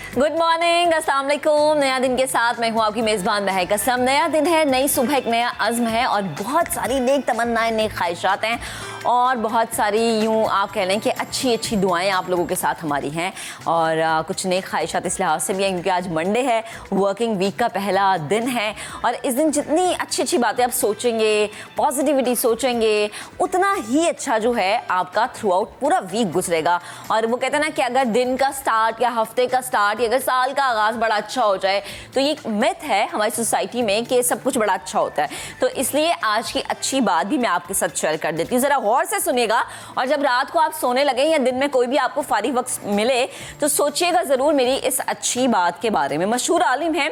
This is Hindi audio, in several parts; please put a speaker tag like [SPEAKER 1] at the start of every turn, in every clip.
[SPEAKER 1] गुड मॉर्निंग, अस्सलाम वालेकुम। नया दिन के साथ मैं हूँ आपकी मेज़बान महक असलम। नया दिन है, नई सुबह, एक नया अज़्म है और बहुत सारी नेक तमन्नाएं, नेक ख्वाहिशात हैं और बहुत सारी यूँ आप कह लें कि अच्छी अच्छी दुआएं आप लोगों के साथ हमारी हैं और कुछ नेक ख्वाहिशात इस लिहाज से भी हैं क्योंकि आज मंडे है, वर्किंग वीक का पहला दिन है और इस दिन जितनी अच्छी अच्छी बातें आप सोचेंगे, पॉजिटिविटी सोचेंगे, उतना ही अच्छा जो है आपका थ्रू आउट पूरा वीक गुजरेगा। और वो कहते हैं ना कि अगर दिन का स्टार्ट या हफ्ते का स्टार्ट या अगर साल का आगाज़ बड़ा अच्छा हो जाए तो ये एक मिथ है हमारी सोसाइटी में कि सब कुछ बड़ा अच्छा होता है। तो इसलिए आज की अच्छी बात भी मैं आपके साथ शेयर कर देती हूँ, ज़रा गौर से सुनिएगा और जब रात को आप सोने लगे या दिन में कोई भी आपको फारिग वक्त मिले तो सोचिएगा ज़रूर मेरी इस अच्छी बात के बारे में। मशहूर आलिम हैं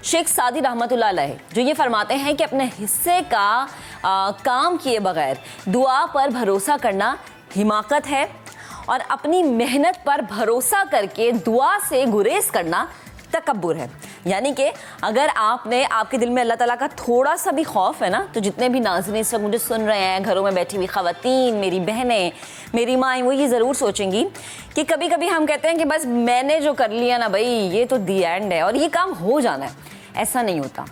[SPEAKER 1] शेख सादी रहमतुल्लाह अलैह, जो ये फरमाते हैं कि अपने हिस्से का काम किए बगैर दुआ पर भरोसा करना हिमाकत है और अपनी मेहनत पर भरोसा करके दुआ से गुरेज करना तकब्बुर है। यानी कि अगर आपके दिल में अल्लाह ताला का थोड़ा सा भी खौफ है ना, तो जितने भी नाज़रीन इस वक्त मुझे सुन रहे हैं, घरों में बैठी हुई ख़वातीन, मेरी बहनें, मेरी माएँ, वो ये ज़रूर सोचेंगी कि कभी कभी हम कहते हैं कि बस मैंने जो कर लिया ना भाई, ये तो दी एंड है और ये काम हो जाना है। ऐसा नहीं होता।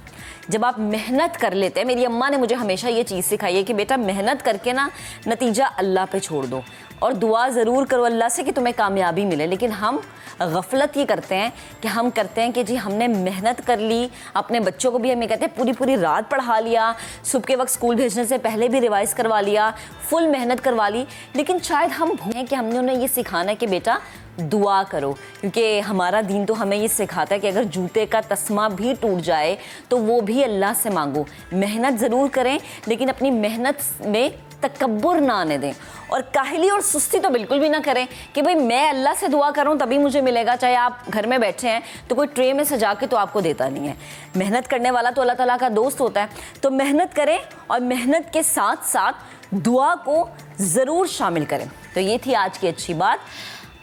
[SPEAKER 1] जब आप मेहनत कर लेते हैं, मेरी अम्मा ने मुझे हमेशा ये चीज़ सिखाई है कि बेटा मेहनत करके ना नतीजा अल्लाह पे छोड़ दो और दुआ ज़रूर करो अल्लाह से कि तुम्हें कामयाबी मिले। लेकिन हम गफलत ये करते हैं कि हम कहते हैं कि जी हमने मेहनत कर ली, अपने बच्चों को भी हम ये कहते हैं पूरी पूरी रात पढ़ा लिया, सुबह के वक्त स्कूल भेजने से पहले भी रिवाइज़ करवा लिया, फुल मेहनत करवा ली, लेकिन शायद हम भूलें कि हमने उन्हें ये सिखाना है कि बेटा दुआ करो। क्योंकि हमारा दीन तो हमें ये सिखाता है कि अगर जूते का तस्मा भी टूट जाए तो वो भी अल्लाह से मांगो। मेहनत ज़रूर करें लेकिन अपनी मेहनत में तकब्बुर ना आने दें और काहली और सुस्ती तो बिल्कुल भी ना करें कि भाई मैं अल्लाह से दुआ करूं तभी मुझे मिलेगा। चाहे आप घर में बैठे हैं तो कोई ट्रे में सजा के तो आपको देता नहीं है। मेहनत करने वाला तो अल्लाह ताला का दोस्त होता है। तो मेहनत करें और मेहनत के साथ साथ दुआ को ज़रूर शामिल करें। तो ये थी आज की अच्छी बात।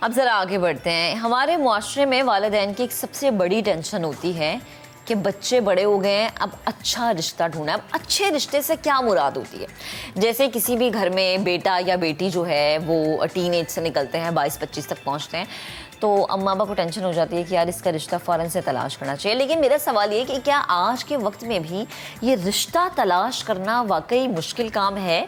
[SPEAKER 1] अब ज़रा आगे बढ़ते हैं। हमारे मुआशरे में वालिदैन की एक सबसे बड़ी टेंशन होती है कि बच्चे बड़े हो गए हैं, अब अच्छा रिश्ता ढूंढना है। अब अच्छे रिश्ते से क्या मुराद होती है? जैसे किसी भी घर में बेटा या बेटी जो है वो टीन एज से निकलते हैं, 22-25 तक पहुंचते हैं, तो अम्मा बाबा को टेंशन हो जाती है कि यार इसका रिश्ता फ़ौरन से तलाश करना चाहिए। लेकिन मेरा सवाल ये कि क्या आज के वक्त में भी ये रिश्ता तलाश करना वाकई मुश्किल काम है?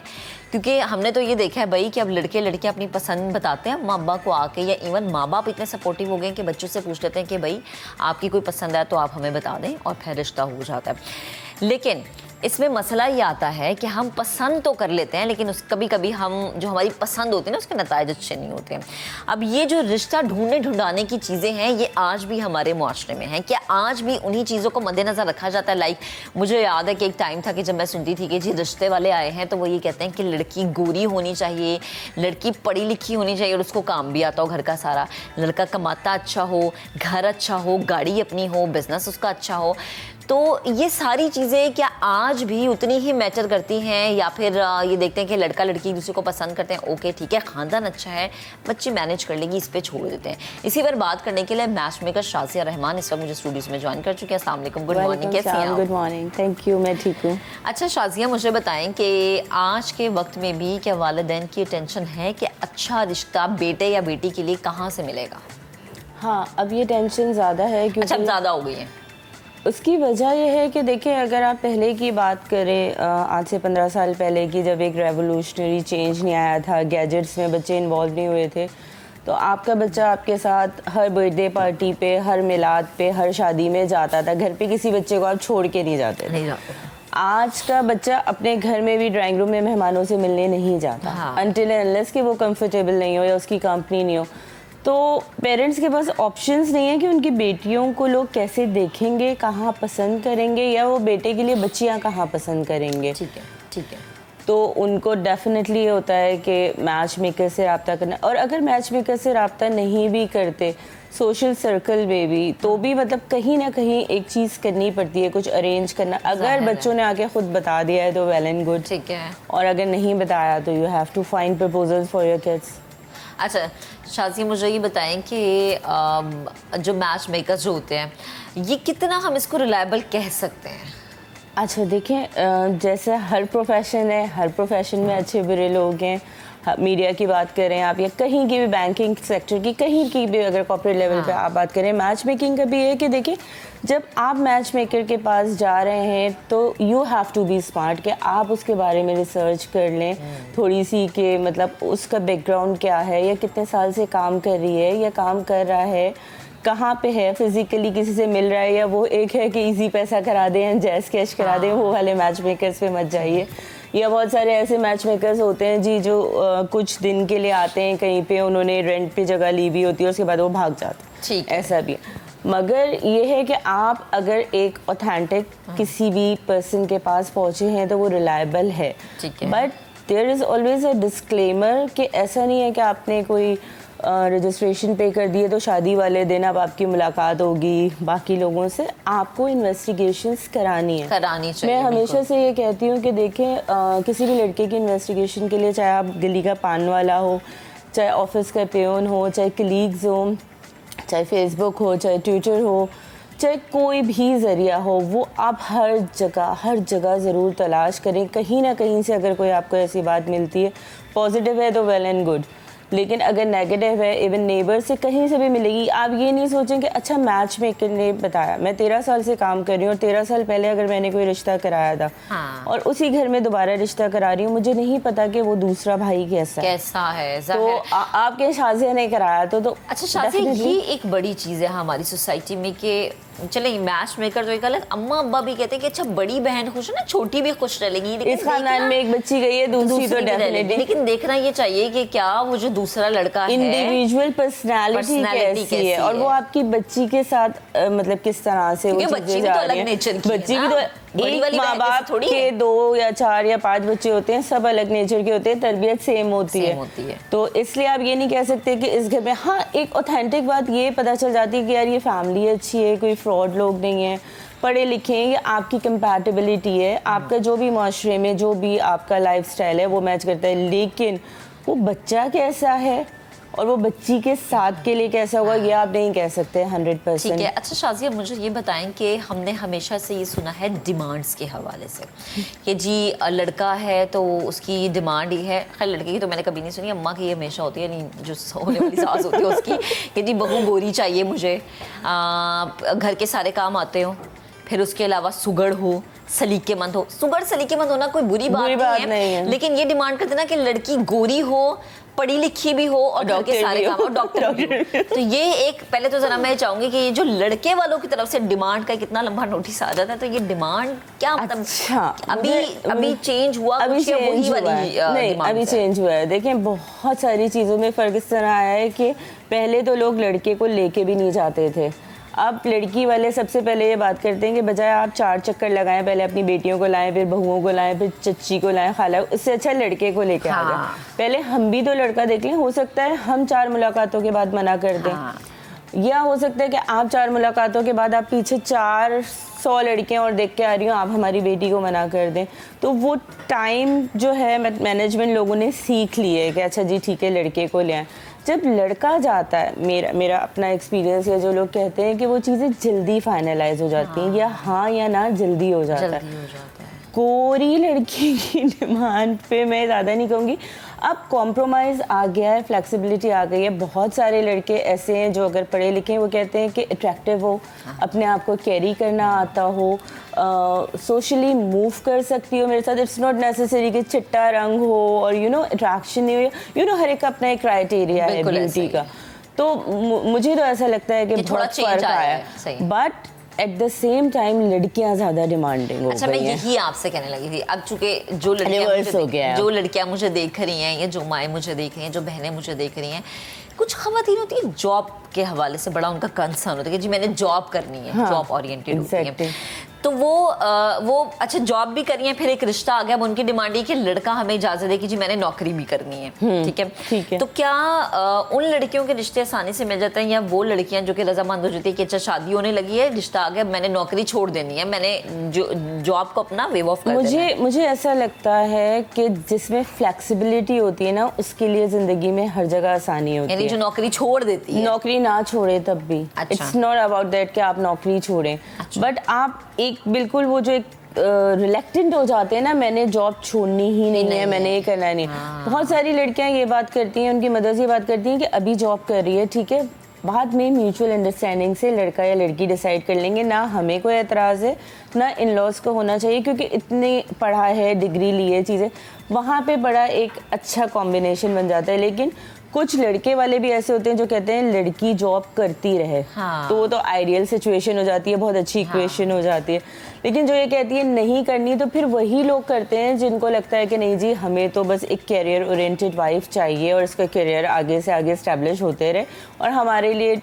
[SPEAKER 1] क्योंकि हमने तो ये देखा है भाई कि अब लड़के लड़कियां अपनी पसंद बताते हैं माँ बाप को आके, या इवन माँ बाप इतने सपोर्टिव हो गए कि बच्चों से पूछ लेते हैं कि भाई आपकी कोई पसंद है तो आप हमें बता दें और फिर रिश्ता हो जाता है। लेकिन इसमें मसला ये आता है कि हम पसंद तो कर लेते हैं लेकिन कभी कभी हम जो हमारी पसंद होती है ना उसके नताइज अच्छे नहीं होते हैं। अब ये जो रिश्ता ढूंढाने की चीज़ें हैं ये आज भी हमारे मुआशरे में हैं। क्या आज भी उन्हीं चीज़ों को मद्देनज़र रखा जाता है? लाइक मुझे याद है कि एक टाइम था कि जब मैं सुनती थी कि जी रिश्ते वाले आए हैं तो वो ये कहते हैं कि लड़की गोरी होनी चाहिए, लड़की पढ़ी लिखी होनी चाहिए और उसको काम भी आता हो घर का सारा, लड़का कमाता अच्छा हो, घर अच्छा हो, गाड़ी अपनी हो, बिजनेस उसका अच्छा हो। तो ये सारी चीज़ें क्या आज भी उतनी ही मैटर करती हैं या फिर ये देखते हैं कि लड़का लड़की एक दूसरे को पसंद करते हैं, ओके ठीक है, ख़ानदान अच्छा है, बच्ची मैनेज कर लेगी, इस पर छोड़ देते हैं। इसी पर बात करने के लिए मैच मेकर शाज़िया रहमान इस वक्त मुझे स्टूडियोज़ में ज्वाइन कर चुके हैं। अस्सलाम वालेकुम, गुड मॉर्निंग, कैसी हैं आप?
[SPEAKER 2] गुड मॉर्निंग, थैंक यू, मैं ठीक हूँ।
[SPEAKER 1] अच्छा शाज़िया, मुझे बताएं कि आज के वक्त में भी क्या वालिदैन की टेंशन है कि अच्छा रिश्ता बेटे या बेटी के लिए कहाँ से मिलेगा?
[SPEAKER 2] हाँ, अब ये टेंशन ज़्यादा है क्योंकि
[SPEAKER 1] अच्छा ज़्यादा हो गई है।
[SPEAKER 2] उसकी वजह यह है कि देखिए अगर आप पहले की बात करें, आज से 15 साल पहले की, जब एक रेवोल्यूशनरी चेंज नहीं आया था, गैजेट्स में बच्चे इन्वॉल्व नहीं हुए थे, तो आपका बच्चा आपके साथ हर बर्थडे पार्टी पे, हर मिलाद पे, हर शादी में जाता था। घर पे किसी बच्चे को आप छोड़ के नहीं जाते। आज का बच्चा अपने घर में भी ड्राइंग रूम में मेहमानों से मिलने नहीं जाता अनटिल एंड अनलेस कि वो कंफर्टेबल नहीं हो या उसकी कंपनी नहीं हो। तो पेरेंट्स के पास ऑप्शंस नहीं है कि उनकी बेटियों को लोग कैसे देखेंगे, कहाँ पसंद करेंगे, या वो बेटे के लिए बच्चियाँ कहाँ पसंद करेंगे।
[SPEAKER 1] ठीक है, ठीक है।
[SPEAKER 2] तो उनको डेफिनेटली ये होता है कि मैच मेकर से रब्ता करना, और अगर मैच मेकर से रब्ता नहीं भी करते, सोशल सर्कल में भी, तो भी मतलब कहीं ना कहीं एक चीज़ करनी पड़ती है, कुछ अरेंज करना। अगर बच्चों ने आके खुद बता दिया है तो वेल एंड गुड,
[SPEAKER 1] ठीक है, और
[SPEAKER 2] अगर नहीं बताया तो you have to find proposals for your kids.
[SPEAKER 1] अच्छा शाज़िया, मुझे ये बताएं कि जो मैच मेकर्स जो होते हैं ये कितना हम इसको रिलायबल कह सकते हैं?
[SPEAKER 2] अच्छा देखिए, जैसे हर प्रोफेशन है, हर प्रोफेशन में अच्छे बुरे लोग हैं, मीडिया की बात करें आप या कहीं की भी बैंकिंग सेक्टर की, कहीं की भी अगर कॉर्पोरेट लेवल पे आप बात करें, मैच मेकिंग का भी है कि देखिए जब आप मैच मेकर के पास जा रहे हैं तो you have to be smart कि आप उसके बारे में रिसर्च कर लें थोड़ी सी, कि मतलब उसका बैकग्राउंड क्या है या कितने साल से काम कर रही है या काम कर रहा है, कहाँ पे है, फिजिकली किसी से मिल रहा है, या वो एक है कि इजी पैसा करा दें, जैस कैश करा दें, वो वाले मैच मेकर्स पे मत जाइए। या बहुत सारे ऐसे मैच मेकर्स होते हैं जी जो कुछ दिन के लिए आते हैं कहीं पे, उन्होंने रेंट पे जगह ली भी होती है, उसके बाद वो भाग जाते हैं,
[SPEAKER 1] ठीक,
[SPEAKER 2] ऐसा भी है। मगर ये है कि आप अगर एक ऑथेंटिक किसी भी पर्सन के पास पहुंचे हैं तो वो रिलायबल है, but there is always a disclaimer कि ऐसा नहीं है कि आपने कोई रजिस्ट्रेशन पे कर दिए तो शादी वाले दिन अब आपकी मुलाकात होगी बाकी लोगों से। आपको इन्वेस्टिगेशंस करानी चाहिए। मैं हमेशा से ये कहती हूँ कि देखें किसी भी लड़के की इन्वेस्टिगेशन के लिए, चाहे आप गली का पान वाला हो, चाहे ऑफिस का पेन हो, चाहे कलीग्स हो, चाहे फेसबुक हो, चाहे ट्विटर हो, चाहे कोई भी ज़रिया हो, वो आप हर जगह ज़रूर तलाश करें। कहीं ना कहीं से अगर कोई आपको ऐसी बात मिलती है, पॉजिटिव है तो वेल एंड गुड, लेकिन अगर नेगेटिव है, इवन नेबर से कहीं से भी मिलेगी। आप ये नहीं सोचें कि अच्छा मैच मेकर ने बताया, मैं 13 साल से काम कर रही हूँ और 13 साल पहले अगर मैंने कोई रिश्ता कराया था और उसी घर में दोबारा रिश्ता करा रही हूँ, मुझे नहीं पता कि वो दूसरा भाई कैसा है। तो आपके शाजिया ने कराया तो
[SPEAKER 1] अच्छा शाजिया, ये एक बड़ी चीज़ है हमारी सोसाइटी में कि चले मैच मेकर तो एक अलग, अम्मा अब्बा भी कहते हैं कि अच्छा बड़ी बहन खुश है ना, छोटी भी खुश रहेगी।
[SPEAKER 2] इस खानदान में एक बच्ची गई है, दूसरी तो डेफिनेटली,
[SPEAKER 1] लेकिन देखना ये चाहिए कि क्या वो जो दूसरा लड़का है
[SPEAKER 2] इंडिविजुअल पर्सनालिटी कैसी है और वो आपकी बच्ची के साथ मतलब किस तरह से वो
[SPEAKER 1] बच्ची भी तो अलग नेचर की,
[SPEAKER 2] बच्ची भी तो एक माँ बाप के 2 या 4 या 5 बच्चे होते हैं, सब अलग नेचर के होते हैं, तरबियत सेम होती है। तो इसलिए आप ये नहीं कह सकते कि इस घर में, हाँ एक ऑथेंटिक बात ये पता चल जाती है कि यार ये फैमिली अच्छी है, कोई फ्रॉड लोग नहीं है, पढ़े लिखे हैं, ये आपकी कंपैटिबिलिटी है, आपका जो भी माशरे में जो भी आपका लाइफस्टाइल है वो मैच करता है। लेकिन वो बच्चा कैसा है और वो बच्ची के साथ के लिए कैसा होगा ये आप नहीं कह सकते 100%।
[SPEAKER 1] ठीक है। अच्छा शाजिया, मुझे ये बताएं कि हमने हमेशा से ये सुना है डिमांड्स के हवाले से कि जी लड़का है तो उसकी डिमांड ही है। खैर लड़के की तो मैंने कभी नहीं सुनी, अम्मा की हमेशा होती है, नहीं जो होने वाली सास होती है उसकी कि जी बहू गोरी चाहिए मुझे, घर के सारे काम आते हो, फिर उसके अलावा सुगड़ हो, सलीकेमंद हो। सुगड़ सलीकेमंद होना कोई बुरी बात नहीं है, लेकिन ये डिमांड करते ना कि लड़की गोरी हो, पढ़ी लिखी भी हो और घर के सारे काम, और डॉक्टर भी हो। तो ये एक, पहले तो जरा मैं चाहूंगी कि ये जो लड़के वालों की तरफ से डिमांड का कितना लंबा नोटिस आ जाता है, तो ये डिमांड क्या मतलब अभी चेंज हुआ?
[SPEAKER 2] अभी चेंज हुआ है, नहीं अभी चेंज हुआ है। देखें बहुत सारी चीज़ों में फ़र्क इस तरह आया है कि पहले तो लोग लड़के को लेके भी नहीं जाते थे, अब लड़की वाले सबसे पहले ये बात करते हैं कि बजाय आप 4 चक्कर लगाएं, पहले अपनी बेटियों को लाएं, फिर बहुओं को लाएं, फिर चच्ची को लाएं, खाला, इससे अच्छा लड़के को लेके आ जाए। पहले हम भी तो लड़का देख लें, हो सकता है हम 4 मुलाकातों के बाद मना कर दें, या हो सकता है कि आप 4 मुलाकातों के बाद आप पीछे 400 लड़कियां और देख के आ रही हो, आप हमारी बेटी को मना कर दें। तो वो टाइम जो है मैनेजमेंट लोगों ने सीख ली है कि अच्छा जी ठीक है लड़के को ले आएं। जब लड़का जाता है, मेरा अपना एक्सपीरियंस है, जो लोग कहते हैं कि वो चीज़ें जल्दी फाइनलाइज हो जाती हैं, या हाँ या ना जल्दी हो जाता है। कोरी लड़की की डिमांड पे मैं ज़्यादा नहीं कहूँगी, अब कॉम्प्रोमाइज़ आ गया है, फ्लेक्सिबिलिटी आ गई है। बहुत सारे लड़के ऐसे हैं जो अगर पढ़े लिखे हैं वो कहते हैं कि अट्रैक्टिव हो, अपने आप को कैरी करना आता हो, सोशली मूव कर सकती हो मेरे साथ। इट्स नॉट नेसेसरी कि चिट्टा रंग हो और अट्रैक्शन नहीं हो, हर एक का अपना एक क्राइटेरिया है ब्यूटी का। तो मुझे तो ऐसा लगता है कि बहुत फ़र्क आया है, but at the same time लड़कियां ज्यादा डिमांडिंग हो गई हैं।
[SPEAKER 1] मैं यही आपसे कहने लगी थी, अब चूंकि जो लड़कियां मुझे देख रही हैं, या जो माएँ मुझे देख रही हैं, जो बहनें मुझे देख रही हैं, कुछ खवातीन होती है जॉब के हवाले से बड़ा उनका कंसर्न होता है कि जी मैंने जॉब करनी है, जॉब ओरिएंटेड होती है, तो वो अच्छा जॉब भी करी है, फिर एक रिश्ता आ गया, अब उनकी डिमांड है कि लड़का हमें इजाजत दे कि जी मैंने नौकरी भी करनी है, ठीक है। तो क्या उन लड़कियों के रिश्ते आसानी से मिल जाते हैं, या वो लड़कियां जो कि रजामंद हो जाती है कि अच्छा शादी होने लगी है, रिश्ता आ गया, मैंने नौकरी छोड़ देनी है, मैंने जॉब को अपना वेव ऑफ कर देना है?
[SPEAKER 2] मुझे ऐसा लगता है कि जिसमें फ्लेक्सिबिलिटी होती है ना, उसके लिए जिंदगी में हर जगह आसानी होती है।
[SPEAKER 1] जो नौकरी छोड़ देती है,
[SPEAKER 2] नौकरी ना छोड़े तब भी, इट्स नॉट अबाउट दैट कि आप नौकरी छोड़ें, बट आप एक बिल्कुल वो जो एक रिलेक्टेंट हो जाते हैं ना, मैंने जॉब छोड़नी ही नहीं है, मैंने ये करना नहीं है। बहुत सारी लड़कियां ये बात करती हैं, उनकी मदर्स ये बात करती हैं कि अभी जॉब कर रही है, ठीक है, बाद में म्यूचुअल अंडरस्टैंडिंग से लड़का या लड़की डिसाइड कर लेंगे, ना हमें कोई एतराज़ है ना इन लॉज को होना चाहिए, क्योंकि इतने पढ़ा है, डिग्री ली है, चीज़ें वहाँ पे बड़ा एक अच्छा कॉम्बिनेशन बन जाता है। लेकिन कुछ लड़के वाले भी ऐसे होते हैं जो कहते हैं लड़की जॉब करती रहे, तो वो तो आइडियल सिचुएशन हो जाती है, बहुत अच्छी इक्वेशन हो जाती है। लेकिन जो ये कहती है नहीं करनी, तो फिर वही लोग करते हैं जिनको लगता है कि नहीं जी हमें तो बस एक कैरियर ओरिएंटेड वाइफ चाहिए और इसका कैरियर आगे से आगे एस्टेब्लिश होते रहे और हमारे लिए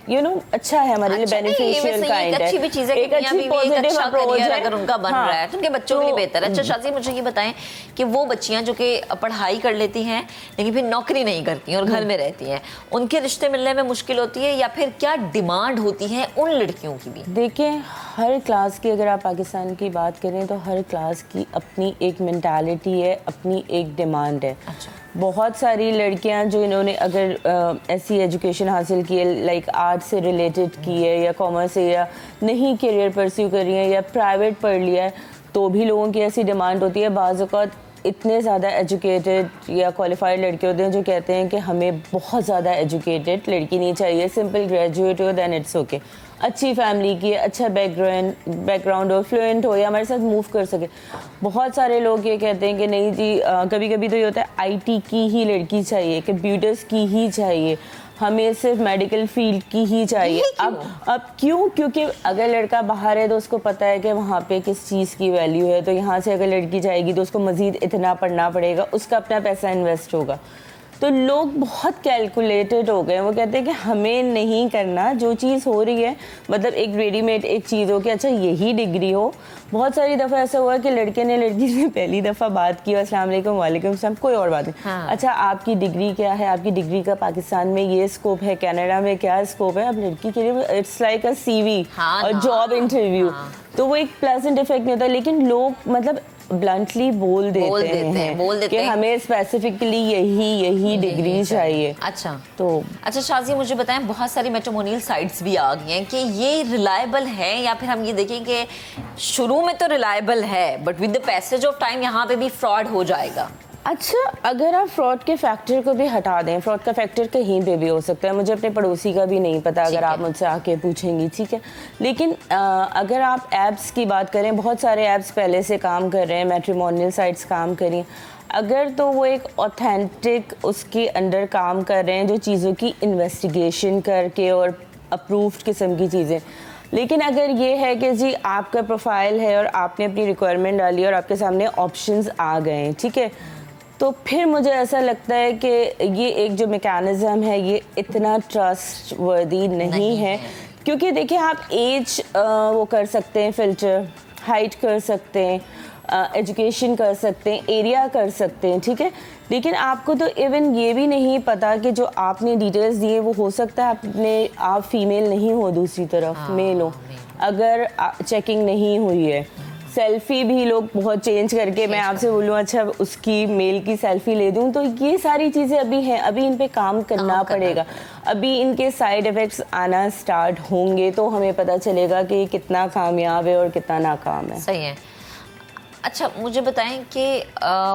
[SPEAKER 2] अच्छा है, हमारे लिए बेनिफिशियल काइंड है,
[SPEAKER 1] एक अच्छी पॉजिटिव अप्रोच है अगर उनका बन रहा है तो उनके बच्चों के लिए बेहतर है। अच्छा शाजी, मुझे ये बताएं कि वो बच्चियां जो कि पढ़ाई कर लेती हैं लेकिन फिर नौकरी नहीं करती और घर में रहती हैं, उनके रिश्ते मिलने में मुश्किल होती है या फिर क्या डिमांड होती है उन लड़कियों की भी?
[SPEAKER 2] देखिए, हर क्लास की अगर आप पाकिस्तान की बात करें तो हर क्लास की अपनी एक मेंटालिटी है, अपनी एक डिमांड है।
[SPEAKER 1] अच्छा।
[SPEAKER 2] बहुत सारी लड़कियां जो इन्होंने अगर ऐसी एजुकेशन हासिल की है, लाइक आर्ट से रिलेटेड की है या कॉमर्स से, या नहीं करियर परस्यू कर रही हैं या प्राइवेट पढ़ लिया है, तो भी लोगों की ऐसी डिमांड होती है। बाज़ औक़ात इतने ज़्यादा एजुकेटेड या क्वालिफाइड लड़के होते हैं जो कहते हैं कि हमें बहुत ज़्यादा एजुकेटेड लड़की नहीं चाहिए, सिंपल ग्रेजुएट हो दैन इट्स ओके, अच्छी फैमिली की है, अच्छा बैकग्राउंड हो, फ्लुएंट हो या हमारे साथ मूव कर सके। बहुत सारे लोग ये कहते हैं कि नहीं जी, कभी कभी तो ये होता है आईटी की ही लड़की चाहिए, कंप्यूटर्स की ही चाहिए, हमें सिर्फ मेडिकल फील्ड की ही चाहिए। अब क्यों? क्योंकि अगर लड़का बाहर है तो उसको पता है कि वहाँ पे किस चीज़ की वैल्यू है, तो यहाँ से अगर लड़की जाएगी तो उसको मज़ीद इतना पढ़ना पड़ेगा, उसका अपना पैसा इन्वेस्ट होगा। तो लोग बहुत कैलकुलेटेड हो गए, वो कहते हैं कि हमें नहीं करना, जो चीज़ हो रही है मतलब एक रेडीमेड एक चीज़ हो कि अच्छा यही डिग्री हो। बहुत सारी दफ़ा ऐसा हुआ कि लड़के ने लड़की से पहली दफ़ा बात की, अस्सलाम वालेकुम, वालेकुम सलाम, कोई और बात नहीं। अच्छा आपकी डिग्री क्या है, आपकी डिग्री का पाकिस्तान में ये स्कोप है, कनाडा में क्या स्कोप है। अब लड़की के लिए इट्स लाइक अ CV और जॉब इंटरव्यू, तो वो एक प्लेजेंट इफेक्ट नहीं होता। लेकिन लोग मतलब ब्लंटली बोल देते हैं कि हमें स्पेसिफिकली यही डिग्री चाहिए।
[SPEAKER 1] अच्छा शाजी, मुझे बताएं, बहुत सारी मैट्रिमोनियल साइट्स भी आ गई हैं कि ये रिलायबल है या फिर हम ये देखें कि शुरू में तो रिलायबल है but with the passage of time यहाँ पे भी फ्रॉड हो जाएगा?
[SPEAKER 2] अच्छा, अगर आप फ्रॉड के फैक्टर को भी हटा दें, फ्रॉड का फैक्टर कहीं पे भी हो सकता है, मुझे अपने पड़ोसी का भी नहीं पता, अगर आप मुझसे आके पूछेंगी, ठीक है। लेकिन अगर आप ऐप्स की बात करें, बहुत सारे ऐप्स पहले से काम कर रहे हैं, मैट्रिमोनियल साइट्स काम करें, अगर तो वो एक ऑथेंटिक उसके अंडर काम कर रहे हैं जो चीज़ों की इन्वेस्टिगेशन करके और अप्रूव्ड किस्म की चीज़ें। लेकिन अगर ये है कि जी आपका प्रोफाइल है और आपने अपनी रिक्वायरमेंट डाली और आपके सामने ऑप्शंस आ गए, ठीक है, तो फिर मुझे ऐसा लगता है कि ये एक जो मैकेनिज़्म है ये इतना ट्रस्टवर्दी नहीं है। क्योंकि देखिए, आप एज वो कर सकते हैं फ़िल्टर, हाइट कर सकते हैं, एजुकेशन कर सकते हैं, एरिया कर सकते हैं, ठीक है। लेकिन आपको तो इवन ये भी नहीं पता कि जो आपने डिटेल्स दिए वो हो सकता है आप फीमेल नहीं हो, दूसरी तरफ मेल हो, अगर चेकिंग नहीं हुई है। सेल्फी भी लोग बहुत चेंज करके, मैं आपसे बोलूँ अच्छा उसकी मेल की सेल्फी ले दूँ, तो ये सारी चीज़ें अभी हैं, अभी इन पे काम करना पड़ेगा। अभी इनके साइड इफ़ेक्ट्स आना स्टार्ट होंगे तो हमें पता चलेगा कि कितना कामयाब है और कितना नाकाम है।
[SPEAKER 1] सही है। अच्छा, मुझे बताएं कि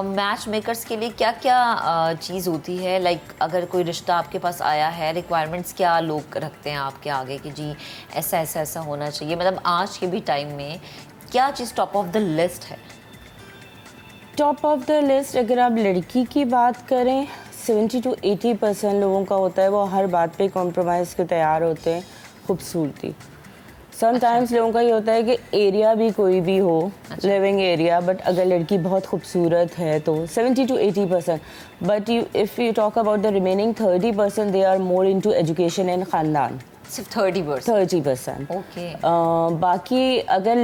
[SPEAKER 1] मैच मेकर्स के लिए क्या क्या चीज़ होती है, लाइक अगर कोई रिश्ता आपके पास आया है, रिक्वायरमेंट्स क्या लोग रखते हैं आपके आगे कि जी ऐसा ऐसा ऐसा होना चाहिए, मतलब आज के भी टाइम में क्या चीज़ टॉप ऑफ द लिस्ट है?
[SPEAKER 2] टॉप ऑफ द लिस्ट अगर आप लड़की की बात करें, 70 to 80% लोगों का होता है वो हर बात पे कॉम्प्रोमाइज़ को तैयार होते हैं। खूबसूरती, समटाइम्स लोगों का ये होता है कि एरिया भी कोई भी हो, लिविंग एरिया, बट अगर लड़की बहुत खूबसूरत है तो 70 to 80%। But if you talk about the remaining 30%, they are more into education and ख़ानदान।
[SPEAKER 1] सिर्फ 30%? ओके।
[SPEAKER 2] बाकी अगर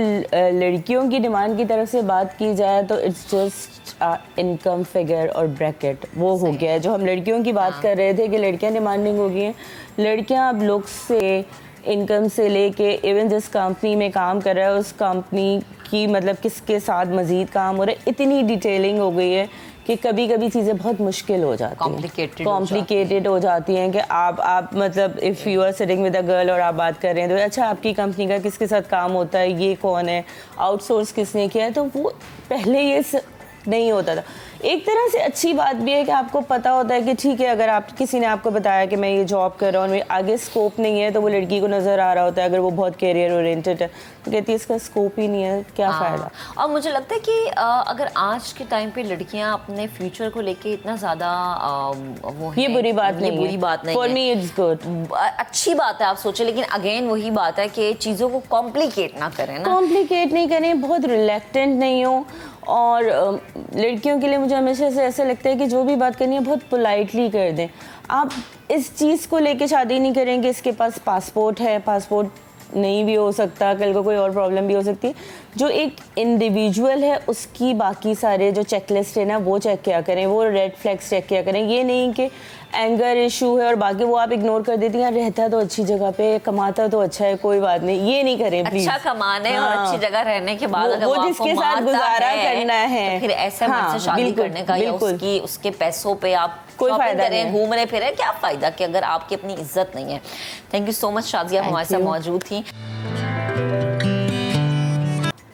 [SPEAKER 2] लड़कियों की डिमांड की तरफ से बात की जाए तो इट्स जस्ट इनकम फिगर और ब्रैकेट, वो हो गया है जो हम लड़कियों की बात कर रहे थे कि लड़कियां डिमांडिंग हो गई हैं। लड़कियां अब लुक्स से, इनकम से लेके इवन जिस कंपनी में काम कर रहा है उस कंपनी की मतलब किसके साथ मज़ीद काम हो रहा है, इतनी डिटेलिंग हो गई है कि कभी कभी चीज़ें बहुत मुश्किल हो जाती हैं, कॉम्प्लिकेटेड हो जाती हैं कि आप मतलब if you are sitting with a girl और आप बात कर रहे हैं तो अच्छा आपकी कंपनी का किसके साथ काम होता है, ये कौन है, आउटसोर्स किसने किया है, तो वो पहले ये नहीं होता था। एक तरह से अच्छी बात भी है कि आपको पता होता है कि ठीक है, अगर आप किसी ने आपको बताया कि मैं ये जॉब कर रहा हूँ, मेरे आगे स्कोप नहीं है, तो वो लड़की को नज़र आ रहा होता है, अगर वो बहुत कैरियर ओरिएंटेड है तो कहती है इसका स्कोप ही नहीं है, क्या फ़ायदा।
[SPEAKER 1] और मुझे लगता है कि अगर आज के टाइम पे लड़कियां अपने फ्यूचर को लेके इतना ज़्यादा वो
[SPEAKER 2] ये बुरी बात नहीं है,
[SPEAKER 1] बुरी बात नहीं
[SPEAKER 2] फॉर मी
[SPEAKER 1] है,
[SPEAKER 2] इट्स गुड,
[SPEAKER 1] अच्छी बात है आप सोचें, लेकिन अगेन वही बात है कि चीज़ों को कॉम्प्लिकेट ना करें ना,
[SPEAKER 2] कॉम्प्लिकेट नहीं करें, बहुत रिलेक्टेंट नहीं हो। और लड़कियों के लिए मुझे हमेशा से ऐसा लगता है कि जो भी बात करनी है बहुत पोलाइटली कर दें। आप इस चीज़ को लेके शादी नहीं करेंगे, इसके पास पासपोर्ट है, पासपोर्ट नहीं भी हो सकता, कल को कोई और प्रॉब्लम भी हो सकती है। जो एक इंडिविजुअल है उसकी बाकी सारे जो चेकलिस्ट है ना वो चेक किया करें, वो रेड फ्लैग्स चेक किया करें। ये नहीं कि एंगर इशू है और बाकी वो आप इग्नोर कर देती हैं, रहता तो अच्छी जगह पे, कमाता तो अच्छा है, कोई बात नहीं, ये नहीं करें प्लीज।
[SPEAKER 1] अच्छा कमाने और अच्छी जगह रहने के बाद अगर
[SPEAKER 2] वो जिसके साथ गुजारा करना है
[SPEAKER 1] तो फिर ऐसे मर्द से शादी करने का या उसके पैसों पे आप
[SPEAKER 2] कोई फायदा नहीं,
[SPEAKER 1] घूम रहे फिर क्या फायदा कि अगर आपकी अपनी इज्जत नहीं है। Thank you so much Shazia, हमारे साथ मौजूद थी।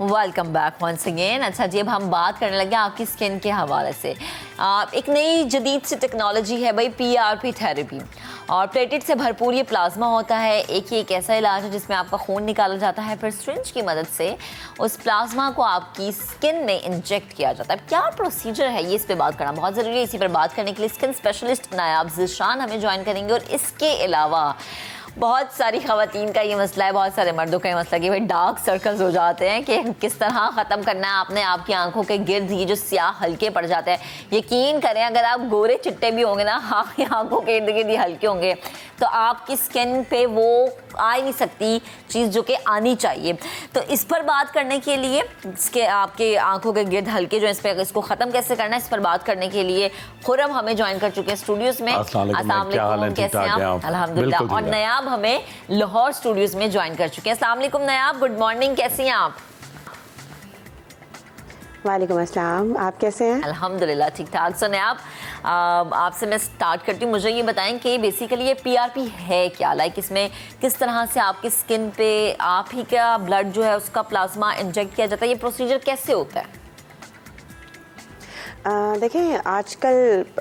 [SPEAKER 1] Welcome back once again. अच्छा जी, अब हम बात करने लगे आपकी स्किन के हवाले से। एक नई जदीद सी टेक्नोलॉजी है भाई, PRP थेरेपी, और प्लेटेट से भरपूर ये प्लाज्मा होता है। एक ऐसा इलाज है जिसमें आपका खून निकाला जाता है, फिर सिरिंज की मदद से उस प्लाज्मा को आपकी स्किन में इंजेक्ट किया जाता है। क्या प्रोसीजर है ये, इस पर बात करना बहुत ज़रूरी है। इसी पर बात करने के लिए स्किन स्पेशलिस्ट नायाब ज़ीशान हमें ज्वाइन करेंगे। और इसके अलावा बहुत सारी ख़वातीन का ये मसला है, बहुत सारे मर्दों का ये मसला कि भाई डार्क सर्कल्स हो जाते हैं, कि किस तरह ख़त्म करना है आपने आपकी आंखों के गिर्द ये जो स्याह हल्के पड़ जाते हैं। यकीन करें अगर आप गोरे चिट्टे भी होंगे ना, आपकी आंखों के इर्द गिर्द ये हल्के होंगे, तो आपकी स्किन पे वो आ ही नहीं सकती चीज़ जो कि आनी चाहिए। तो इस पर बात करने के लिए, इसके आपके आंखों के गिर्द हल्के जो इस पर, इसको ख़त्म कैसे करना है, इस पर बात करने के लिए खुरम हमें ज्वाइन कर चुके हैं स्टूडियोज़ में।
[SPEAKER 3] अस्सलाम वालेकुम,
[SPEAKER 1] कैसे हैं आप? अल्हम्दुलिल्लाह। और नयाब हमें लाहौर स्टूडियोज में ज्वाइन कर चुके हैं। अस्सलाम वालेकुम नयाब, गुड मॉर्निंग, कैसी हैं आप?
[SPEAKER 4] वालेकुम अस्सलाम, आप कैसे हैं?
[SPEAKER 1] अल्हम्दुलिल्लाह ठीक ठाक। सो नयाब, आपसे मैं स्टार्ट करती हूँ, मुझे ये बताएं कि बेसिकली ये PRP है क्या, लाइक इसमें किस तरह से आपकी स्किन पे आप ही का ब्लड जो है उसका प्लाज्मा इंजेक्ट किया जाता है, ये प्रोसीजर कैसे होता है?
[SPEAKER 4] देखें, आजकल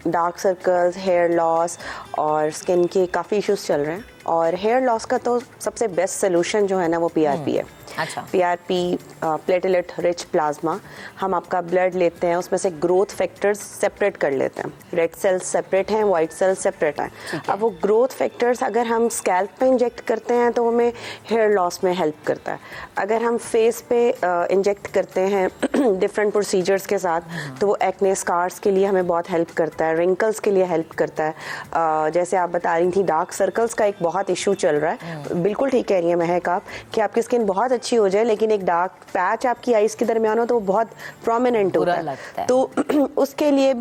[SPEAKER 4] डार्क सर्कल्स, हेयर लॉस और स्किन के काफ़ी इश्यूज चल रहे हैं, और हेयर लॉस का तो सबसे बेस्ट सोल्यूशन जो है ना वो PRP है।
[SPEAKER 1] अच्छा।
[SPEAKER 4] PRP प्लेटलेट रिच प्लाज्मा, हम आपका ब्लड लेते हैं, उसमें से ग्रोथ फैक्टर्स सेपरेट कर लेते हैं। रेड सेल्स सेपरेट हैं, वाइट सेल्स सेपरेट हैं। अब वो ग्रोथ फैक्टर्स अगर हम स्कैल्प पे इंजेक्ट करते हैं तो हमें हेयर लॉस में हेल्प करता है। अगर हम फेस पे इंजेक्ट करते हैं डिफरेंट प्रोसीजर्स के साथ, तो वो एक्ने स्कार्स के लिए हमें बहुत हेल्प करता है, रिंकल्स के लिए हेल्प करता है। जैसे आप बता रही थी, डार्क सर्कल्स का एक बहुत इशू चल रहा है। बिल्कुल ठीक कह रही है महक आप कि आपकी स्किन बहुत अच्छी हो जाए लेकिन एक डार्क पैच आपकी आईज के दरमियान हो तो वो बहुत प्रोमिनेंट होता है। तो उसके लिए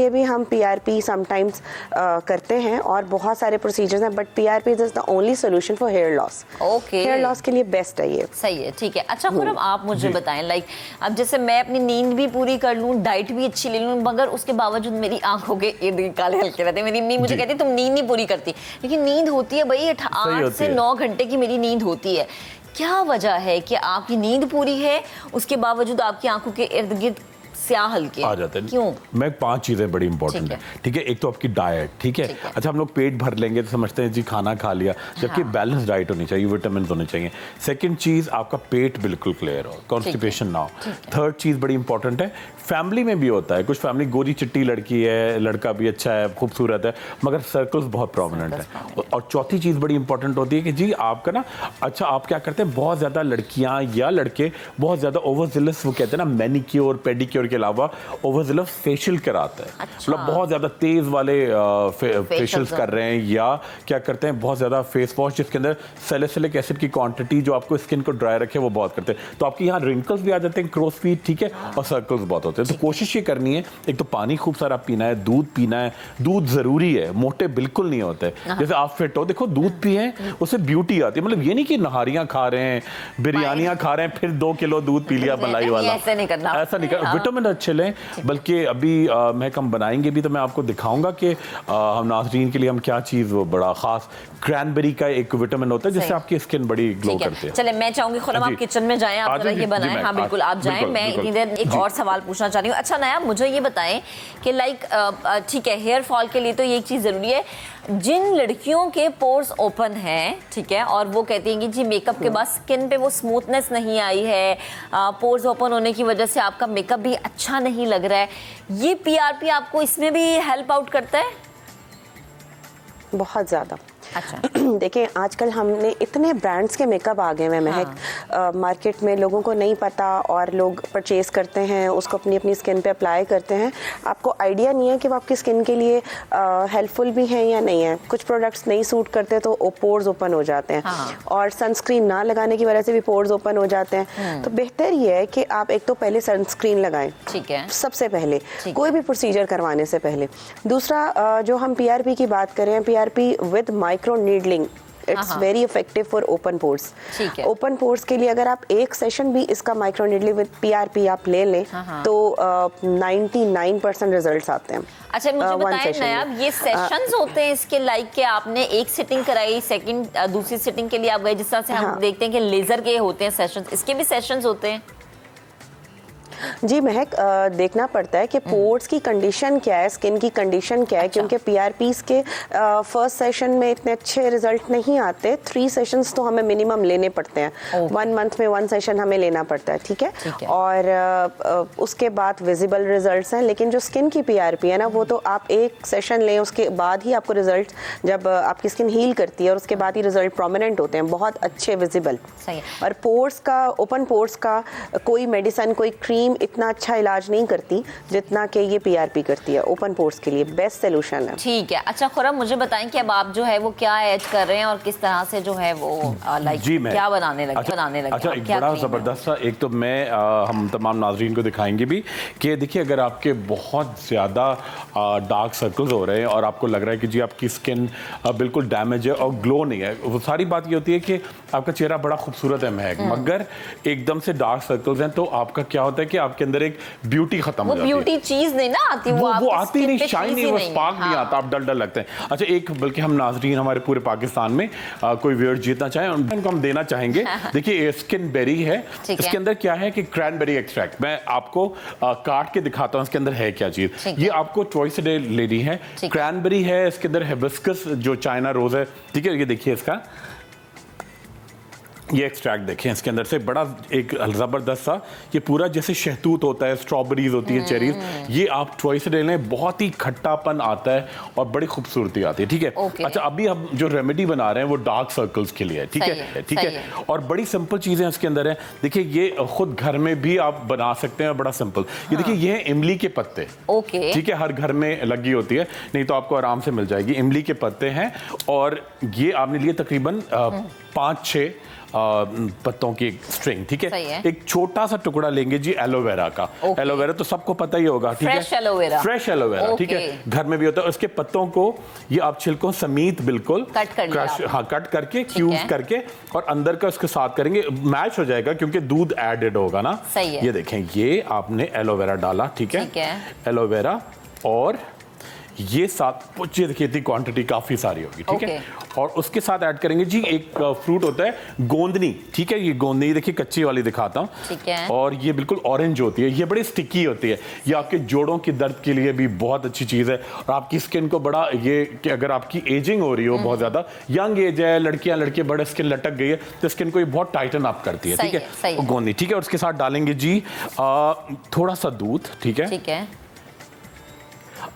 [SPEAKER 4] भी हम PRP समटाइम्स करते हैं, और बहुत सारे प्रोसीजर्स हैं, but PRP is the only solution for hair loss.
[SPEAKER 1] Okay,
[SPEAKER 4] hair loss के लिए बेस्ट है ये।
[SPEAKER 1] सही है, ठीक है। अच्छा खुरम, आप मुझे बताएं, लाइक अब जैसे मैं अपनी नींद भी पूरी कर लूँ, डाइट भी अच्छी ले लूँ, मगर उसके बावजूद मेरी आंखों के इर्द काले हल्के रहते हैं। मेरी अम्मी मुझे कहती है तुम नींद नहीं पूरी करती, लेकिन नींद होती है भाई 8 से 9 घंटे की मेरी नींद होती है। क्या वजह है कि आपकी नींद पूरी है, उसके बावजूद आपकी आंखों के इर्द गिर्द स्याह हल्के
[SPEAKER 3] आ जाते हैं?
[SPEAKER 1] क्यों?
[SPEAKER 3] मैं 5 चीज़ें बड़ी इंपॉर्टेंट है, ठीक है। एक तो आपकी डाइट, ठीक है। अच्छा, हम लोग पेट भर लेंगे तो समझते हैं जी खाना खा लिया, जबकि बैलेंस डाइट होनी चाहिए, विटामिन होने चाहिए। सेकंड चीज़, आपका पेट बिल्कुल क्लियर हो, कॉन्स्टिपेशन ना हो। थर्ड चीज़ बड़ी इंपॉर्टेंट है, फैमिली में भी होता है, कुछ फैमिली गोरी चिट्टी लड़की है, लड़का भी अच्छा है, खूबसूरत है, मगर सर्कल्स बहुत प्रोमिनेंट है। और चौथी चीज़ बड़ी इंपॉर्टेंट होती है कि जी आपका ना, अच्छा आप क्या करते हैं, बहुत ज़्यादा लड़कियाँ या लड़के बहुत ज़्यादा ओवरजिलस, वो कहते हैं ना मैनिक्योर पेडिक्योर के अलावा ओवरजिलस फेशियल कराता है। मतलब बहुत ज़्यादा तेज़ वाले फेशियल्स कर रहे हैं, या क्या करते हैं बहुत ज़्यादा फेस वॉश जिसके अंदर सैलिसिलिक एसिड की क्वांटिटी जो आपको स्किन को ड्राई रखे वो बहुत करते हैं। तो आपके यहाँ रिंकल्स भी आ जाते हैं, क्रोस फीट, ठीक है, और सर्कल्स बहुत होते हैं। तो कोशिश ये करनी है, एक तो पानी खूब सारा पीना है, दूध पीना है, दूध ज़रूरी है, मोटे बिल्कुल नहीं होते। जैसे आप फिट हो, देखो दूध पिए, उससे ब्यूटी आती है। मतलब ये नहीं कि नहारियाँ खा रहे हैं, बिरयानियाँ खा रहे हैं, फिर 2 किलो दूध पी लिया मलाई वाला,
[SPEAKER 1] ऐसा नहीं करना,
[SPEAKER 3] ऐसा नहीं करना। विटामिन अच्छे लें, बल्कि अभी महक हम बनाएंगे भी तो मैं आपको दिखाऊंगा कि हम नाज़रीन के लिए हम क्या चीज़ वो बड़ा ख़ास क्रैनबेरी का एक विटामिन होता है जिससे आपकी स्किन बड़ी ग्लो करती है।
[SPEAKER 1] चले मैं चाहूंगी खुरम आप किचन में जाएं, आप जरा ये बनाएं। हाँ बिल्कुल आप जाएं। मैं इतनी देर एक और सवाल पूछना चाह रही हूँ। अच्छा नायाब, मुझे ये बताएं कि लाइक ठीक है, हेयर फॉल के लिए तो ये एक चीज़ ज़रूरी है, जिन लड़कियों के पोर्स ओपन हैं, ठीक है, और वो कहती हैं कि जी मेकअप के बाद स्किन पे वो स्मूथनेस नहीं आई है, पोर्स ओपन होने की वजह से आपका मेकअप भी अच्छा नहीं लग रहा है, ये PRP आपको इसमें भी हेल्प आउट करता है?
[SPEAKER 4] बहुत ज़्यादा।
[SPEAKER 1] अच्छा
[SPEAKER 4] देखिए आजकल हमने इतने ब्रांड्स के मेकअप आ गए हैं महक, मार्केट में लोगों को नहीं पता और लोग परचेज करते हैं, उसको अपनी अपनी स्किन पे अप्लाई करते हैं। आपको आइडिया नहीं है कि वो आपकी स्किन के लिए हेल्पफुल भी हैं या नहीं है। कुछ प्रोडक्ट्स नहीं सूट करते तो पोर्स ओपन हो जाते हैं, और सनस्क्रीन ना लगाने की वजह से भी पोर्स ओपन हो जाते हैं। तो बेहतर ये है कि आप एक तो पहले सनस्क्रीन लगाएं, ठीक है, सबसे पहले कोई भी प्रोसीजर करवाने से पहले। दूसरा जो हम PRP की बात करें, PRP with micro needling, it's very effective for open pores. Open pores के लिए अगर आप एक सेशन भी इसका माइक्रो नीडलिंग विद PRP आप ले लें तो 99% रिजल्ट्स आते हैं।
[SPEAKER 1] अच्छा मुझे बताएं नायाब, ये सेशंस होते हैं इसके लाइक के आपने एक सिटिंग कराई, सेकंड दूसरी सिटिंग के लिए आप गए, जिस तरह से हम देखते हैं कि लेजर के होते हैं सेशंस, इसके भी सेशंस होते हैं?
[SPEAKER 4] जी महक, देखना पड़ता है कि पोर्स की कंडीशन क्या है, स्किन की कंडीशन क्या है। क्योंकि PRPs के फर्स्ट सेशन में इतने अच्छे रिजल्ट नहीं आते। 3 सेशंस तो हमें मिनिमम लेने पड़ते हैं। 1 मंथ में 1 सेशन हमें लेना पड़ता है, ठीक है। और उसके बाद विजिबल रिजल्ट्स हैं। लेकिन जो स्किन की PRP है ना, वो तो आप एक सेशन लें, उसके बाद ही आपको रिजल्ट, जब आपकी स्किन हील करती है और उसके बाद ही रिजल्ट प्रोमिनेंट होते हैं, बहुत अच्छे विजिबल। और पोर्स का, ओपन पोर्स का कोई मेडिसिन, कोई क्रीम इतना अच्छा इलाज नहीं करती जितना कि ये PRP करती है। ओपन पोर्स के लिए बेस्ट सोल्यूशन है।
[SPEAKER 1] ठीक है। अच्छा खुरम मुझे बताएं कि अब आप जो है वो क्या ऐड कर रहे हैं और किस तरह से जो है वो लाइक क्या बनाने लगे?
[SPEAKER 3] अच्छा एक बड़ा ज़बरदस्त सा, एक तो मैं हम तमाम नाजरीन को दिखाएंगे भी कि देखिए अगर आपके बहुत ज़्यादा डार्क सर्कल्स हो रहे हैं और आपको लग रहा है कि जी आपकी स्किन बिल्कुल डैमेज है और ग्लो नहीं है, वो सारी बात ये होती है कि आपका चेहरा बड़ा खूबसूरत है महक, मगर एकदम से डार्क सर्कल्स हैं तो आपका क्या होता है कि आपके अंदर एक ब्यूटी खत्म हो जाती है।
[SPEAKER 1] ब्यूटी चीज नहीं ना आती, वो
[SPEAKER 3] आती नहीं, शाइन नहीं, वो स्पार्क नहीं आता, आप डल लगते हैं। अच्छा एक, बल्कि हम नाजरीन हमारे पूरे पाकिस्तान में कोई व्यूअर जीतना चाहें उनको हम देना चाहेंगे। देखिए स्किन बेरी है, इसके अंदर क्या है कि क्रैनबेरी एक्सट्रैक्ट, मैं आपको काट के दिखाता हूँ इसके अंदर है क्या चीज। ये आपको चॉइस से लेनी है। क्रैनबेरी है, इसके अंदर हिबिस्कस जो चाइना रोज है, ठीक है, ये देखिए इसका ये एक्सट्रैक्ट देखें, इसके अंदर से बड़ा एक ज़बरदस्त सा, ये पूरा जैसे शहतूत होता है, स्ट्रॉबेरीज होती है, चेरीज, ये आप चॉइस ले लें, बहुत ही खट्टापन आता है और बड़ी खूबसूरती आती है, ठीक है। अच्छा अभी हम जो रेमेडी बना रहे हैं वो डार्क सर्कल्स के लिए है, ठीक है, ठीक है, और बड़ी सिंपल चीज़ें इसके अंदर है। देखिए ये खुद घर में भी आप बना सकते हैं, बड़ा सिंपल। ये देखिए ये है इमली के पत्ते, ठीक है, हर घर में लगी होती है, नहीं तो आपको आराम से मिल जाएगी। इमली के पत्ते हैं और ये आपने लिए तकरीबन 5-6 पत्तों की स्ट्रिंग, ठीक है। एक छोटा सा टुकड़ा लेंगे जी एलोवेरा का। एलोवेरा तो सबको पता ही होगा, ठीक है, फ्रेश एलोवेरा, ठीक है, घर में भी होता है। उसके पत्तों को ये आप छिलकों समेत बिल्कुल कट करके क्यूब करके और अंदर का उसके साथ करेंगे, मैच हो जाएगा क्योंकि दूध एडेड होगा ना। ये देखें, ये आपने एलोवेरा डाला, ठीक है, एलोवेरा, और ये साथ ये देखिए इतनी क्वांटिटी काफ़ी सारी होगी, ठीक है। और उसके साथ ऐड करेंगे जी एक फ्रूट होता है गोंदनी, ठीक है, ये गोंदनी देखिए कच्ची वाली दिखाता हूँ, ठीक है, और ये बिल्कुल ऑरेंज होती है, ये बड़ी स्टिकी होती है, ये आपके जोड़ों की दर्द के लिए भी बहुत अच्छी चीज़ है और आपकी स्किन को बड़ा, ये कि अगर आपकी एजिंग हो रही हो, बहुत ज़्यादा यंग एज है, लड़के बड़े स्किन लटक गई है तो स्किन को ये बहुत टाइटन अप करती है, ठीक है, गोंदनी, ठीक है। और उसके साथ डालेंगे जी थोड़ा सा दूध, ठीक है।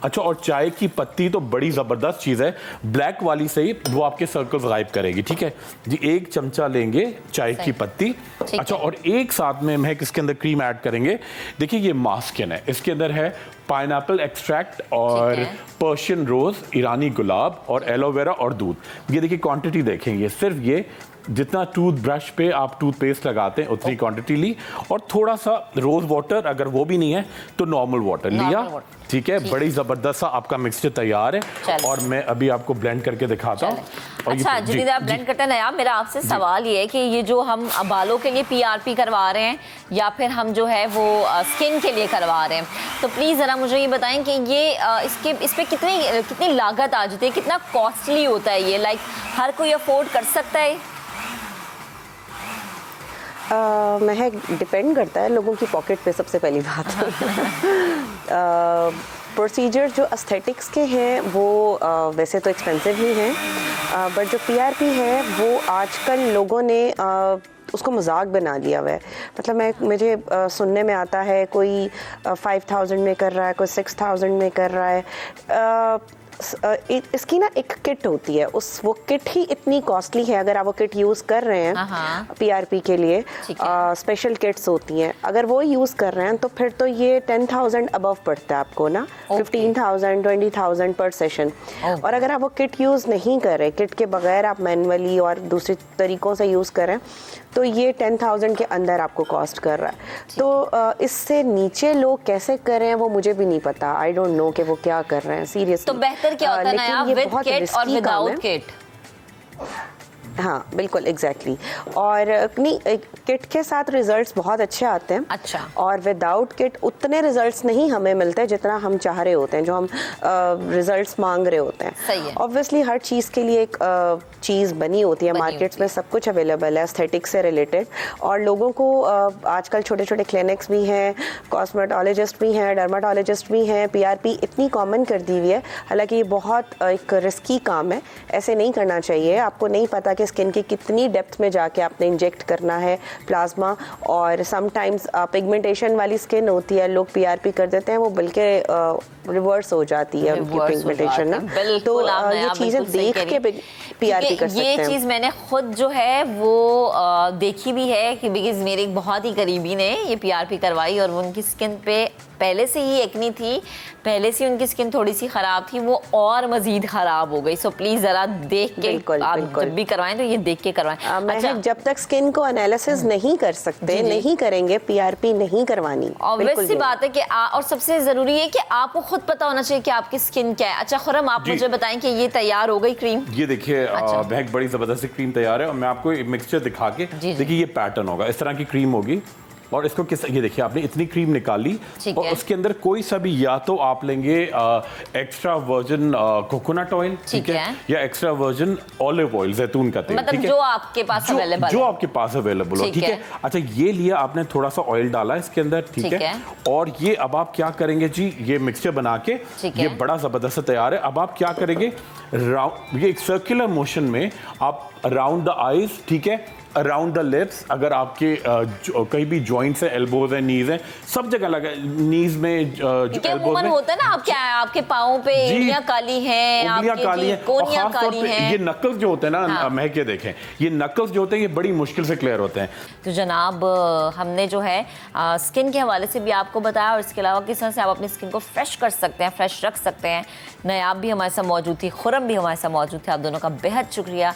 [SPEAKER 3] अच्छा और चाय की पत्ती तो बड़ी ज़बरदस्त चीज़ है, ब्लैक वाली से ही वो आपके सर्कल्स गायब करेगी, ठीक है जी। 1 चमचा लेंगे चाय की पत्ती। अच्छा और एक साथ में महक इसके अंदर क्रीम ऐड करेंगे। देखिए ये मास्क है, इसके अंदर है पाइनएप्पल एक्सट्रैक्ट और
[SPEAKER 1] ठीक है।
[SPEAKER 3] पर्शियन रोज, ईरानी गुलाब और एलोवेरा और दूध। ये देखिए क्वांटिटी देखेंगे, सिर्फ ये जितना टूथ ब्रश पे आप टूथपेस्ट लगाते हैं उतनी क्वांटिटी ली, और थोड़ा सा रोज वाटर, अगर वो भी नहीं है तो नॉर्मल वाटर लिया।
[SPEAKER 1] water।
[SPEAKER 3] ठीक है, बड़ी जबरदस्त सा आपका मिक्सचर तैयार है।
[SPEAKER 1] चलो।
[SPEAKER 3] और मैं अभी आपको ब्लेंड करके दिखाता हूँ।
[SPEAKER 1] अच्छा जितनी आप ब्लेंड करते हैं ना, मेरा आपसे सवाल ये है कि ये जो हम बालों के लिए PRP करवा रहे हैं या फिर हम जो है वो स्किन के लिए करवा रहे हैं, तो प्लीज़ ज़रा मुझे ये बताएं कि ये इस पे कितनी लागत आ जाती है, कितना कॉस्टली होता है ये, लाइक हर कोई अफोर्ड कर सकता है?
[SPEAKER 4] महक डिपेंड करता है लोगों की पॉकेट पे, सबसे पहली बात। प्रोसीजर जो एस्थेटिक्स के हैं वो वैसे तो एक्सपेंसिव ही हैं, बट जो PRP है वो आजकल लोगों ने उसको मजाक बना लिया हुआ है। मतलब मुझे सुनने में आता है कोई 5000 में कर रहा है, कोई 6000 में कर रहा है। इसकी ना एक किट होती है, वो किट ही इतनी कॉस्टली है। अगर आप वो किट यूज़ कर रहे हैं PRP के लिए, स्पेशल किट्स होती हैं, अगर वो यूज़ कर रहे हैं तो फिर तो ये 10,000 अबव पड़ता है आपको ना, 15,000 20,000 पर सेशन। और अगर आप वो किट यूज़ नहीं कर रहे, किट के बगैर आप मैनुअली और दूसरे तरीक़ों से यूज़ करें, तो ये 10,000 के अंदर आपको कॉस्ट कर रहा है। तो इससे नीचे लोग कैसे कर रहे हैं वो मुझे भी नहीं पता। आई डोंट नो कि वो क्या कर रहे हैं सीरियसली।
[SPEAKER 1] तो बेहतर क्या होता है ना, विद किट और विदाउट किट?
[SPEAKER 4] हाँ बिल्कुल एग्जैक्टली। और नहीं, किट के साथ रिजल्ट्स बहुत अच्छे आते हैं।
[SPEAKER 1] अच्छा।
[SPEAKER 4] और विदाउट किट उतने रिजल्ट्स नहीं हमें मिलते जितना हम चाह रहे होते हैं, जो हम रिजल्ट्स मांग रहे होते हैं।
[SPEAKER 1] सही है।
[SPEAKER 4] ऑब्वियसली हर चीज़ के लिए एक चीज़ बनी होती है, मार्केट्स में सब कुछ अवेलेबल है एस्थेटिक्स से रिलेटेड। और लोगों को आजकल छोटे छोटे क्लिनिक्स भी हैं, कॉस्मेटोलॉजिस्ट भी हैं, डर्माटोलॉजिस्ट भी हैं। PRP इतनी कॉमन कर दी हुई है, हालांकि ये बहुत एक रिस्की काम है, ऐसे नहीं करना चाहिए। आपको नहीं पता कि स्किन की कितनी डेप्थ में जाके आपने इंजेक्ट करना है प्लाज्मा। और समटाइम्स पिगमेंटेशन वाली स्किन होती है, लोग PRP कर देते हैं, वो बल्कि रिवर्स हो जाती है उनकी पिगमेंटेशन ना। तो ये चीज़ें देख के PRP कर सकते हैं।
[SPEAKER 1] ये चीज़ मैंने खुद जो है वो देखी भी है कि बिकॉज मेरे एक बहुत ही करीबी ने ये PRP करवाई और उनकी स्किन पे पहले से ही एक्नी थी, पहले से उनकी स्किन थोड़ी सी ख़राब थी, वो और मज़ीद ख़राब हो गई। सो प्लीज़ ज़रा देख के आप जब भी करवाएं तो ये देख के करवाएं।
[SPEAKER 4] अच्छा, जब तक स्किन को एनालिसिस नहीं कर सकते, नहीं करेंगे, PRP नहीं करवानी।
[SPEAKER 1] ऑब्वियस सी बात है कि और सबसे ज़रूरी है कि आपको खुद पता होना चाहिए कि आपकी स्किन क्या है। अच्छा खुरम, आप मुझे बताएं कि ये तैयार हो गई क्रीम?
[SPEAKER 3] ये देखिए बहुत बड़ी ज़बरदस्त क्रीम तैयार है, और मैं आपको मिक्सचर दिखा के देखिए ये पैटर्न होगा, इस तरह की क्रीम होगी। और इसको ये देखिए आपने इतनी क्रीम निकाली और उसके अंदर कोई सा भी, या तो आप लेंगे एक्स्ट्रा वर्जिन कोकोनट ऑयल, ठीक है, या एक्स्ट्रा वर्जिन ऑलिव ऑयल, जैतून का तेल,
[SPEAKER 1] मतलब जो आपके पास अवेलेबल,
[SPEAKER 3] जो आपके पास अवेलेबल हो, ठीक है। अच्छा, ये लिया आपने, थोड़ा सा ऑयल डाला इसके अंदर, ठीक है। और ये अब आप क्या करेंगे जी, ये मिक्सचर बना के ये बड़ा जबरदस्त तैयार है। अब आप क्या करेंगे, ये एक सर्कुलर मोशन में आप अराउंड द आईज, ठीक है, अराउंड द लिप्स, अगर आपके कहीं भी जॉइंट्स है, एल्बोज है, नीज है, सब जगह लगा, नीज में, एल्बोज में
[SPEAKER 1] होता है ना, आपके पाँव पे उंगलियां काली हैं,
[SPEAKER 3] उंगलियां काली हैं,
[SPEAKER 1] कोहनियां काली हैं।
[SPEAKER 3] ये नकल्स जो होते हैं ना, मैं के देखें, ये नकल्स जो होते हैं ये बड़ी मुश्किल से क्लियर होते हैं।
[SPEAKER 1] तो जनाब, हमने जो है स्किन के हवाले से भी आपको बताया, और इसके अलावा किस तरह से आप अपनी स्किन को फ्रेश कर सकते हैं, फ्रेश रख सकते हैं। नयाब भी हमारे साथ मौजूद थी, खुरम भी हमारे साथ मौजूद थे, आप दोनों का बेहद शुक्रिया।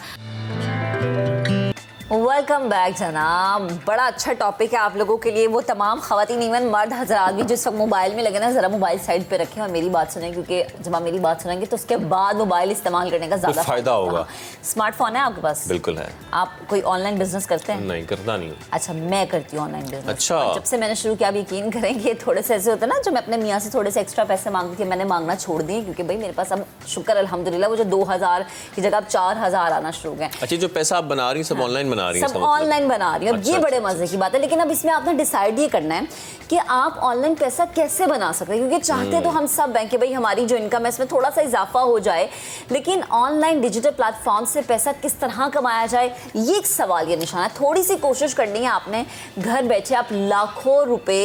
[SPEAKER 1] वेलकम बैक जनाब। बड़ा अच्छा टॉपिक है आप लोगों के लिए, वो तमाम ख़वातीन, इवन मर्द हजरात भी जिस वक्त मोबाइल में लगे ना, ज़रा मोबाइल साइड पे रखें और मेरी बात सुनें, क्योंकि जब आप मेरी बात सुनेंगे तो उसके बाद मोबाइल इस्तेमाल करने का ज़्यादा
[SPEAKER 5] फ़ायदा होगा।
[SPEAKER 1] स्मार्टफोन है आपके पास?
[SPEAKER 5] बिल्कुल है।
[SPEAKER 1] आप कोई ऑनलाइन बिजनेस करते हैं?
[SPEAKER 5] नहीं, करता नहीं।
[SPEAKER 1] अच्छा, मैं करती हूँ ऑनलाइन बिजनेस।
[SPEAKER 5] अच्छा।
[SPEAKER 1] जब से मैंने शुरू किया, आप यकीन करेंगे, थोड़े से ऐसे होते हैं ना, जो मैं अपने मियाँ से थोड़े से एक्स्ट्रा पैसे मांगती थी, मैंने मांगना छोड़ दिए, क्योंकि भाई मेरे पास अब शुक्र अल्हम्दुलिल्लाह वो जो 2000 की जगह अब 4000 आना शुरू हो गए।
[SPEAKER 5] अच्छा, जो पैसा आप बना रही हैं सब ऑनलाइन बना रही हैं?
[SPEAKER 1] सब ऑनलाइन बना रही हूँ। ये बड़े मजे की बात है, लेकिन अब इसमें आपने डिसाइड ये करना है कि आप ऑनलाइन पैसा कैसे बना सकते हैं, क्योंकि चाहते तो हम सब बैंक के भाई हमारी जो इनकम है इसमें थोड़ा सा इजाफा हो जाए, लेकिन ऑनलाइन डिजिटल प्लेटफॉर्म से पैसा किस तरह कमाया जाए, ये एक सवाल, ये निशान है। थोड़ी सी कोशिश करनी है आपने, घर बैठे आप लाखों रुपए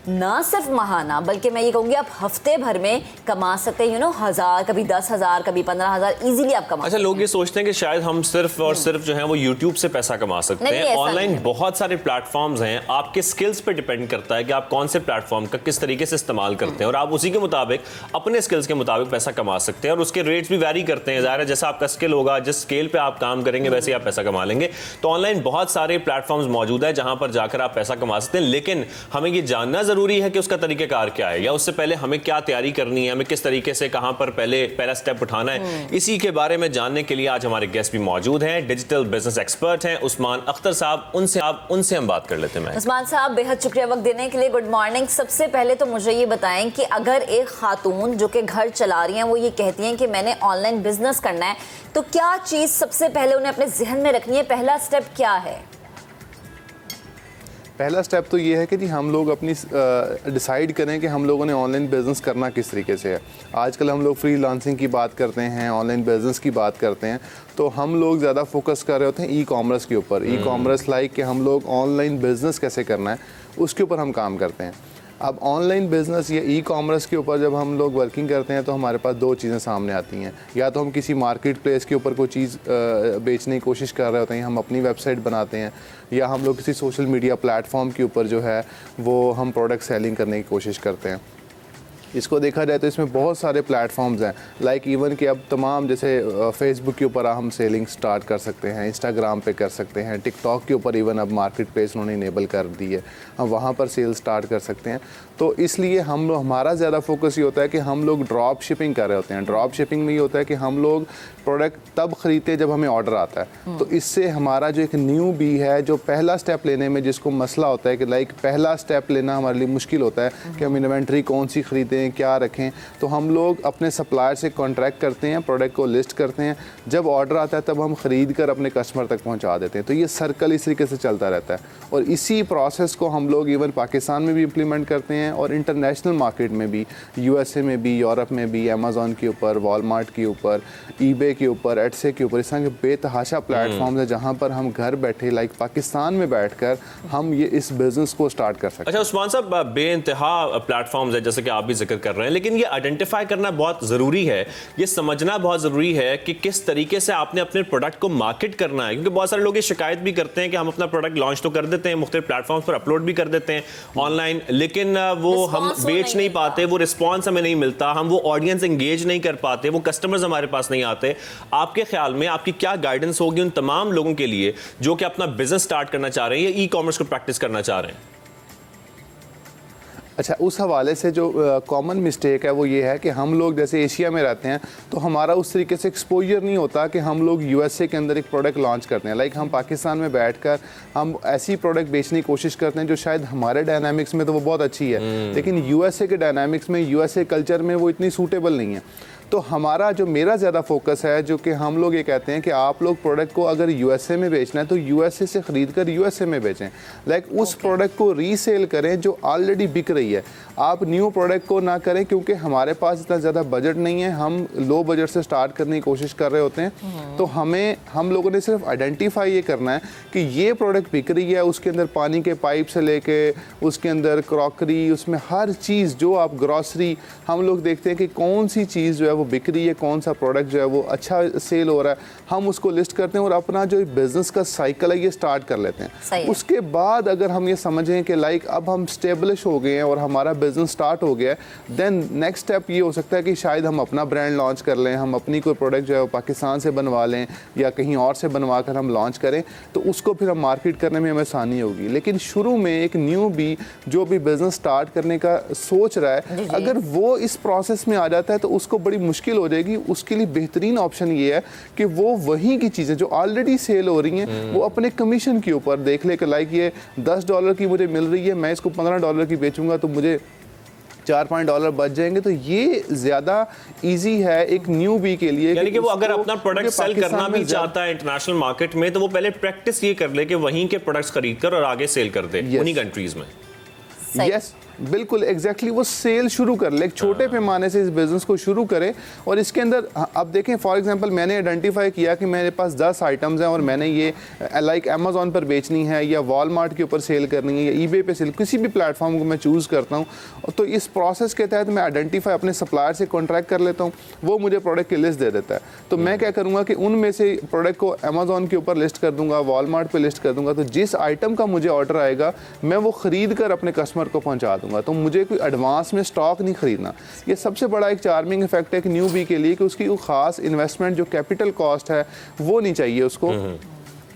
[SPEAKER 1] ना सिर्फ महाना बल्कि मैं ये कहूँगी आप हफ्ते भर में कमा सकते हैं, 1000, कभी 10,000, कभी 15,000 इजीली आप कमा
[SPEAKER 5] अच्छा,
[SPEAKER 1] सकते
[SPEAKER 5] लोग ये सोचते हैं कि शायद हम सिर्फ और सिर्फ जो है वो YouTube से पैसा कमा सकते
[SPEAKER 1] नहीं,
[SPEAKER 5] हैं।
[SPEAKER 1] ऐसा
[SPEAKER 5] ऑनलाइन
[SPEAKER 1] नहीं है।
[SPEAKER 5] बहुत सारे प्लेटफॉर्म्स हैं, आपके स्किल्स पे डिपेंड करता है कि आप कौन से प्लेटफॉर्म का किस तरीके से इस्तेमाल करते हैं और आप उसी के मुताबिक अपने स्किल्स के मुताबिक पैसा कमा सकते हैं और उसके रेट्स भी वैरी करते हैं। ज़ाहिर है जैसा आपका स्किल होगा, जिस स्केल पे आप काम करेंगे वैसे ही आप पैसा कमा लेंगे। तो ऑनलाइन बहुत सारे प्लेटफॉर्म्स मौजूद है जहां पर जाकर आप पैसा कमा सकते हैं, लेकिन हमें ये जानना जरूरी है कि उसका तरीकेकार क्या है, या उससे पहले हमें क्या तैयारी करनी है, हमें किस तरीके से कहां पर पहला स्टेप उठाना है। इसी के बारे में जानने के लिए आज हमारे गेस्ट भी मौजूद हैं, डिजिटल बिजनेस एक्सपर्ट हैं उस्मान अख्तर साहब। उनसे हम बात कर लेते हैं।
[SPEAKER 1] उस्मान साहब, बेहद शुक्रिया वक्त देने के लिए। Good morning. सबसे पहले तो मुझे ये बताएं कि अगर एक खातून जो कि घर चला रही हैं वो ये कहती हैं कि मैंने ऑनलाइन बिजनेस करना है, तो क्या चीज़ सबसे पहले उन्हें अपने जहन में रखनी है, पहला स्टेप क्या है?
[SPEAKER 6] पहला स्टेप तो ये है कि जी हम लोग अपनी डिसाइड करें कि हम लोगों ने ऑनलाइन बिज़नेस करना किस तरीके से है। आजकल हम लोग फ्रीलांसिंग की बात करते हैं, ऑनलाइन बिज़नेस की बात करते हैं, तो हम लोग ज़्यादा फोकस कर रहे होते हैं ई कॉमर्स के ऊपर। ई कॉमर्स लाइक कि हम लोग ऑनलाइन बिज़नेस कैसे करना है उसके ऊपर हम काम करते हैं। अब ऑनलाइन बिज़नेस या ई कॉमर्स के ऊपर जब हम लोग वर्किंग करते हैं तो हमारे पास दो चीज़ें सामने आती हैं। या तो हम किसी मार्केट प्लेस के ऊपर कोई चीज़ बेचने की कोशिश कर रहे होते हैं, हम अपनी वेबसाइट बनाते हैं, या हम लोग किसी सोशल मीडिया प्लेटफॉर्म के ऊपर जो है वो हम प्रोडक्ट सेलिंग करने की कोशिश करते हैं। इसको देखा जाए तो इसमें बहुत सारे प्लेटफॉर्म्स हैं, लाइक इवन कि अब तमाम जैसे फेसबुक के ऊपर हम सेलिंग स्टार्ट कर सकते हैं, इंस्टाग्राम पे कर सकते हैं, टिकटॉक के ऊपर इवन अब मार्केट प्लेस उन्होंने इनेबल कर दी है, हम वहाँ पर सेल स्टार्ट कर सकते हैं। तो इसलिए हमारा ज़्यादा फोकस ये होता है कि हम लोग ड्रॉप शिपिंग कर रहे होते हैं। ड्रॉप शिपिंग में ये होता है कि हम लोग प्रोडक्ट तब ख़रीदते हैं जब हमें ऑर्डर आता है। तो इससे हमारा जो एक न्यू बी है, जो पहला स्टेप लेने में जिसको मसला होता है कि लाइक पहला स्टेप लेना हमारे लिए मुश्किल होता है कि हम इन्वेंट्री कौन सी ख़रीदें, क्या रखें, तो हम लोग अपने सप्लायर से कॉन्ट्रैक्ट करते हैं, प्रोडक्ट को लिस्ट करते हैं, जब ऑर्डर आता है तब हम ख़रीद कर अपने कस्टमर तक पहुंचा देते हैं। तो ये सर्कल इस तरीके से चलता रहता है और इसी प्रोसेस को हम लोग इवन पाकिस्तान में भी इम्प्लीमेंट करते हैं और इंटरनेशनल मार्केट में भी, यूएसए में भी, यूरोप में भी, अमेज़ॉन के ऊपर, वॉलमार्ट के ऊपर, ईबे के ऊपर, एटसे के ऊपर, इस तरह के बेतहाशा प्लेटफॉर्म्स है जहाँ पर हम घर बैठे लाइक पाकिस्तान में बैठकर हम ये इस बिज़नेस को स्टार्ट कर सकते हैं।
[SPEAKER 5] अच्छा उस्मान साहब, बेइंतहा प्लेटफॉर्म्स है जैसे कि आप भी जिक्र कर रहे हैं, लेकिन ये आइडेंटिफाई करना बहुत ज़रूरी है, ये समझना बहुत ज़रूरी है कि किस तरीके से आपने अपने प्रोडक्ट को मार्केट करना है। क्योंकि बहुत सारे लोग ये शिकायत भी करते हैं कि हम अपना प्रोडक्ट लॉन्च तो कर देते हैं, मुख्तलिफ प्लेटफॉर्म्स पर अपलोड भी कर देते हैं ऑनलाइन, लेकिन वो हम बेच नहीं पाते, वो रिस्पॉन्स हमें नहीं मिलता, हम वो ऑडियंस एंगेज नहीं कर पाते, वो कस्टमर्स हमारे पास नहीं आते। आपके ख्याल में आपकी क्या गाइडेंस होगी उन तमाम लोगों के लिए जो कि अपना बिजनेस स्टार्ट करना चाह रहे हैं या ई कॉमर्स को प्रैक्टिस करना चाह रहे हैं?
[SPEAKER 6] अच्छा, उस हवाले से जो कॉमन मिस्टेक है वो ये है कि हम लोग जैसे एशिया में रहते हैं तो हमारा उस तरीके से एक्सपोजर नहीं होता कि हम लोग यूएसए के अंदर एक प्रोडक्ट लॉन्च करते हैं। लाइक हम पाकिस्तान में बैठकर हम ऐसी प्रोडक्ट बेचने की कोशिश करते हैं जो शायद हमारे डायनामिक्स में तो वो बहुत अच्छी है, लेकिन यूएसए के डायनामिक्स में, यूएसए कल्चर में वो इतनी सूटेबल नहीं है। तो हमारा जो मेरा ज़्यादा फोकस है, जो कि हम लोग ये कहते हैं कि आप लोग प्रोडक्ट को अगर यूएसए में बेचना है तो यूएसए से ख़रीद कर यूएसए में बेचें। लाइक उस प्रोडक्ट को रीसेल करें जो ऑलरेडी बिक रही है। आप न्यू प्रोडक्ट को ना करें क्योंकि हमारे पास इतना ज़्यादा बजट नहीं है, हम लो बजट से स्टार्ट करने की कोशिश कर रहे होते हैं। तो हम लोगों ने सिर्फ आइडेंटिफाई ये करना है कि ये प्रोडक्ट बिक रही है, उसके अंदर पानी के पाइप से लेके उसके अंदर क्रॉकरी, उसमें हर चीज़ जो आप ग्रॉसरी, हम लोग देखते हैं कि कौन सी चीज़ जो है वो बिक रही है, कौन सा प्रोडक्ट जो है वो अच्छा सेल हो रहा है, हम उसको लिस्ट करते हैं और अपना जो बिज़नेस का साइकिल है ये स्टार्ट कर लेते हैं। उसके बाद अगर हम ये समझें कि लाइक अब हम स्टेबलिश हो गए हैं और हमारा बिज़नेस स्टार्ट हो गया है, देन नेक्स्ट स्टेप ये हो सकता है कि शायद हम अपना ब्रांड लॉन्च कर लें, हम अपनी कोई प्रोडक्ट जो है पाकिस्तान से बनवा लें या कहीं और से बनवा कर हम लॉन्च करें, तो उसको फिर हम मार्केट करने में हमें आसानी होगी। लेकिन शुरू में एक न्यू बी जो भी बिज़नेस स्टार्ट करने का सोच रहा है, अगर वो इस प्रोसेस में आ जाता है तो उसको बड़ी मुश्किल हो जाएगी। उसके लिए बेहतरीन ऑप्शन ये है कि वो वहीं की चीज़ें जो ऑलरेडी सेल हो रही हैं वो अपने कमीशन के ऊपर देख ले कि लाइक ये $10 की मुझे मिल रही है, मैं इसको $15 की बेचूंगा तो मुझे $4-5 बच जाएंगे। तो ये ज़्यादा इजी है एक न्यू बी के लिए।
[SPEAKER 5] यानी कि वो अगर अपना प्रोडक्ट सेल करना भी चाहता है इंटरनेशनल मार्केट में तो वो पहले प्रैक्टिस ये कर ले कि वहीं के प्रोडक्ट्स खरीद कर और आगे सेल कर दे उन्हीं कंट्रीज में।
[SPEAKER 6] यस बिल्कुल एग्जैक्टली वो सेल शुरू कर ले, एक छोटे पैमाने से इस बिज़नेस को शुरू करे। और इसके अंदर अब देखें, फॉर एग्जांपल मैंने आइडेंटिफाई किया कि मेरे पास 10 आइटम्स हैं और मैंने ये लाइक अमेज़ॉन पर बेचनी है या वॉलमार्ट के ऊपर सेल करनी है या ईबे पे सेल, किसी भी प्लेटफॉर्म को मैं चूज़ करता हूँ। तो इस प्रोसेस के तहत मैं आइडेंटिफाई अपने सप्लायर से कॉन्ट्रैक्ट कर लेता हूँ, वो मुझे प्रोडक्ट की लिस्ट दे देता है। तो मैं क्या करूँगा कि उनमें से प्रोडक्ट को अमेज़ॉन के ऊपर लिस्ट कर दूंगा, वॉलमार्ट पर लिस्ट कर दूंगा। तो जिस आइटम का मुझे ऑर्डर आएगा मैं वो ख़रीद कर अपने कस्टमर को पहुँचा दूंगा। तो मुझे कोई एडवांस में स्टॉक नहीं खरीदना। ये सबसे बड़ा एक चार्मिंग इफेक्ट है कि न्यू बी के लिए कि उसकी कोई ख़ास इन्वेस्टमेंट जो कैपिटल कॉस्ट है वो नहीं चाहिए उसको,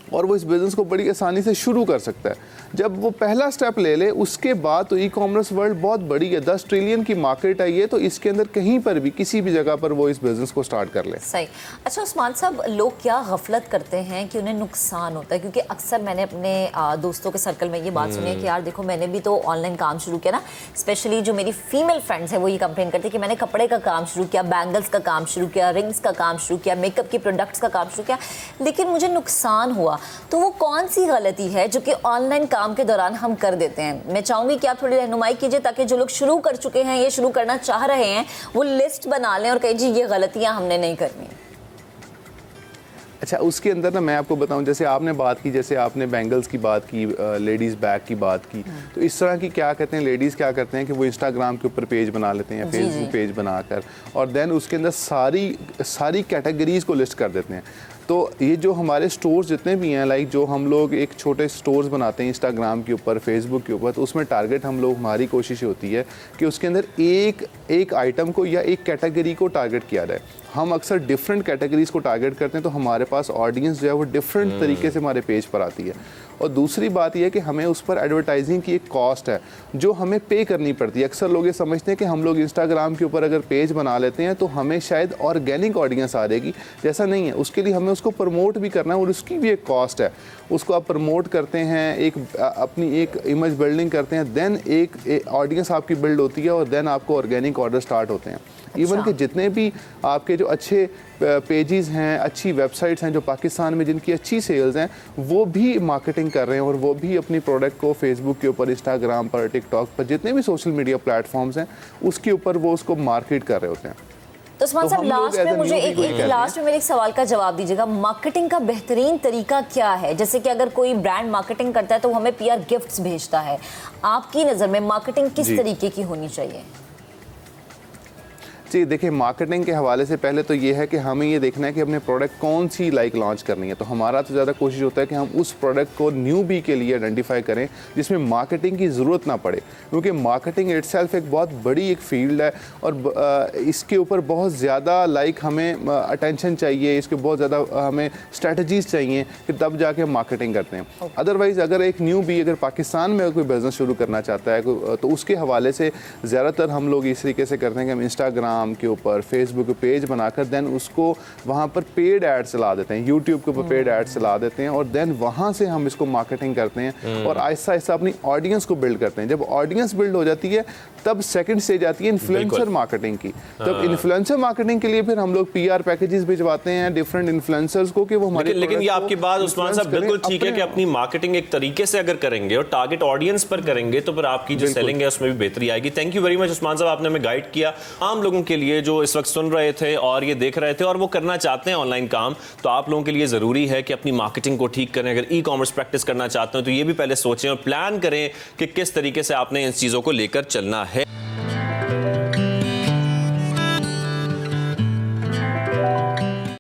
[SPEAKER 6] और वो इस बिज़नेस को बड़ी आसानी से शुरू कर सकता है। जब वो पहला स्टेप ले ले उसके बाद तो ई कॉमर्स वर्ल्ड बहुत बड़ी है, 10 ट्रिलियन की मार्केट है ये, तो इसके अंदर कहीं पर भी किसी भी जगह पर वो इस बिज़नेस को स्टार्ट कर ले।
[SPEAKER 1] सही। अच्छा उस्मान साहब, लोग क्या गफलत करते हैं कि उन्हें नुकसान होता है? क्योंकि अक्सर मैंने अपने दोस्तों के सर्कल में ये बात सुनी है कि यार देखो मैंने भी तो ऑनलाइन काम शुरू किया ना, स्पेशली जो मेरी फीमेल फ्रेंड्स हैं वो ये कंप्लेन करती है कि मैंने कपड़े का काम शुरू किया, बैंगल्स का काम शुरू किया, रिंग्स का काम शुरू किया, मेकअप के प्रोडक्ट्स का काम शुरू किया, लेकिन मुझे नुकसान हुआ। तो वो कौन सी गलती है जो कि ऑनलाइन काम के दौरान हम कर देते हैं? मैं चाहूंगी कि आप थोड़ी रहनुमाई कीजिए ताकि जो लोग शुरू कर चुके हैं, ये शुरू करना चाह रहे हैं, वो लिस्ट बना लें और कहें जी ये गलतियां हमने नहीं करनी।
[SPEAKER 6] अच्छा, उसके अंदर ना मैं आपको बताऊं, जैसे आपने बात की, जैसे आपने बैंगल्स की बात की, लेडीज़ बैग की बात की, तो इस तरह की क्या कहते हैं लेडीज़ क्या करते हैं कि वो इंस्टाग्राम के ऊपर पेज बना लेते हैं या फेसबुक पेज बनाकर, और देन उसके अंदर सारी कैटेगरीज़ को लिस्ट कर देते हैं। तो ये जो हमारे स्टोर्स जितने भी हैं, लाइक जो हम लोग एक छोटे स्टोर्स बनाते हैं इंस्टाग्राम के ऊपर, फेसबुक के ऊपर, तो उसमें टारगेट हम लोग, हमारी कोशिश होती है कि उसके अंदर एक आइटम को या एक कैटेगरी को टारगेट किया जाए। हम अक्सर डिफरेंट कैटेगरीज को टारगेट करते हैं, तो हमारे पास ऑडियंस जो है वो डिफरेंट तरीके से हमारे पेज पर आती है। और दूसरी बात यह है कि हमें उस पर एडवर्टाइजिंग की एक कॉस्ट है जो हमें पे करनी पड़ती है। अक्सर लोग ये समझते हैं कि हम लोग इंस्टाग्राम के ऊपर अगर पेज बना लेते हैं तो हमें शायद ऑर्गेनिक ऑडियंस आ जाएगी, जैसा नहीं है। उसके लिए हमें उसको प्रमोट भी करना है और उसकी भी एक कॉस्ट है। उसको आप प्रमोट करते हैं, अपनी एक इमेज बिल्डिंग करते हैं, देन एक ऑडियंस आपकी बिल्ड होती है और देन आपको ऑर्गेनिक ऑर्डर स्टार्ट होते हैं। इवन कि जितने भी आपके जो अच्छे पेजेस हैं, अच्छी वेबसाइट्स हैं जो पाकिस्तान में जिनकी अच्छी सेल्स हैं, वो भी मार्केटिंग कर रहे हैं और वो भी अपनी प्रोडक्ट को फेसबुक के ऊपर, इंस्टाग्राम पर, टिकटॉक पर, जितने भी सोशल मीडिया प्लेटफॉर्म्स हैं उसके ऊपर वो उसको मार्केट कर रहे होते हैं।
[SPEAKER 1] तो उस्मान साहब, लास्ट में मुझे लास्ट में मेरे एक सवाल का जवाब दीजिएगा, मार्केटिंग का बेहतरीन तरीका क्या है? जैसे कि अगर कोई ब्रांड मार्केटिंग करता है तो हमें पीआर गिफ्ट्स भेजता है, आपकी नज़र में मार्केटिंग किस तरीके की होनी चाहिए?
[SPEAKER 6] जी देखिए, मार्केटिंग के हवाले से पहले तो ये है कि हमें ये देखना है कि अपने प्रोडक्ट कौन सी लॉन्च करनी है। तो हमारा तो ज़्यादा कोशिश होता है कि हम उस प्रोडक्ट को न्यू बी के लिए आइडेंटिफाई करें जिसमें मार्केटिंग की ज़रूरत ना पड़े, क्योंकि मार्केटिंग इटसेल्फ एक बहुत बड़ी एक फील्ड है और इसके ऊपर बहुत ज़्यादा हमें अटेंशन चाहिए, इसके बहुत ज़्यादा हमें स्ट्रेटजीज़ चाहिए कि तब जाके हम मार्केटिंग करते हैं। अदरवाइज़ अगर एक न्यू बी अगर पाकिस्तान में कोई बिज़नेस शुरू करना चाहता है तो उसके हवाले से ज़्यादातर हम लोग इस तरीके से करते हैं कि हम इंस्टाग्राम के ऊपर, फेसबुक पे पेज बनाकर देन उसको वहाँ पर पेड ऐड चला देते हैं, यूट्यूब के ऊपर पेड ऐड चला देते हैं और देन वहाँ से हम इसको मार्केटिंग करते हैं और आहिस्ता आहिस्ता अपनी ऑडियंस को बिल्ड करते हैं। जब ऑडियंस बिल्ड हो जाती है तब सेकंड स्टेज आती है इन्फ्लुएंसर मार्केटिंग की। तब इन्फ्लुएंसर मार्केटिंग के लिए फिर हम लोग पीआर पैकेजेस भिजवाते हैं डिफरेंट इन्फ्लुएंसर्स को कि वो हमारे
[SPEAKER 5] लेकिन ये आपकी बात उस्मान साहब बिल्कुल ठीक है कि अपनी मार्केटिंग एक तरीके से अगर करेंगे और टारगेट ऑडियंस पर करेंगे तो फिर आपकी जो सेलिंग है उसमें भी बेहतरी आएगी। Thank you very much Usman साहब, आपने हमें गाइड किया। आम लोगों के लिए जो इस वक्त सुन रहे थे और ये देख रहे थे और वो करना चाहते हैं ऑनलाइन काम, तो आप लोगों के लिए जरूरी है कि अपनी मार्केटिंग को ठीक करें। अगर ई कॉमर्स प्रैक्टिस करना चाहते हैं तो ये भी पहले सोचें और प्लान करें कि किस तरीके से आपने इन चीजों को लेकर चलना है।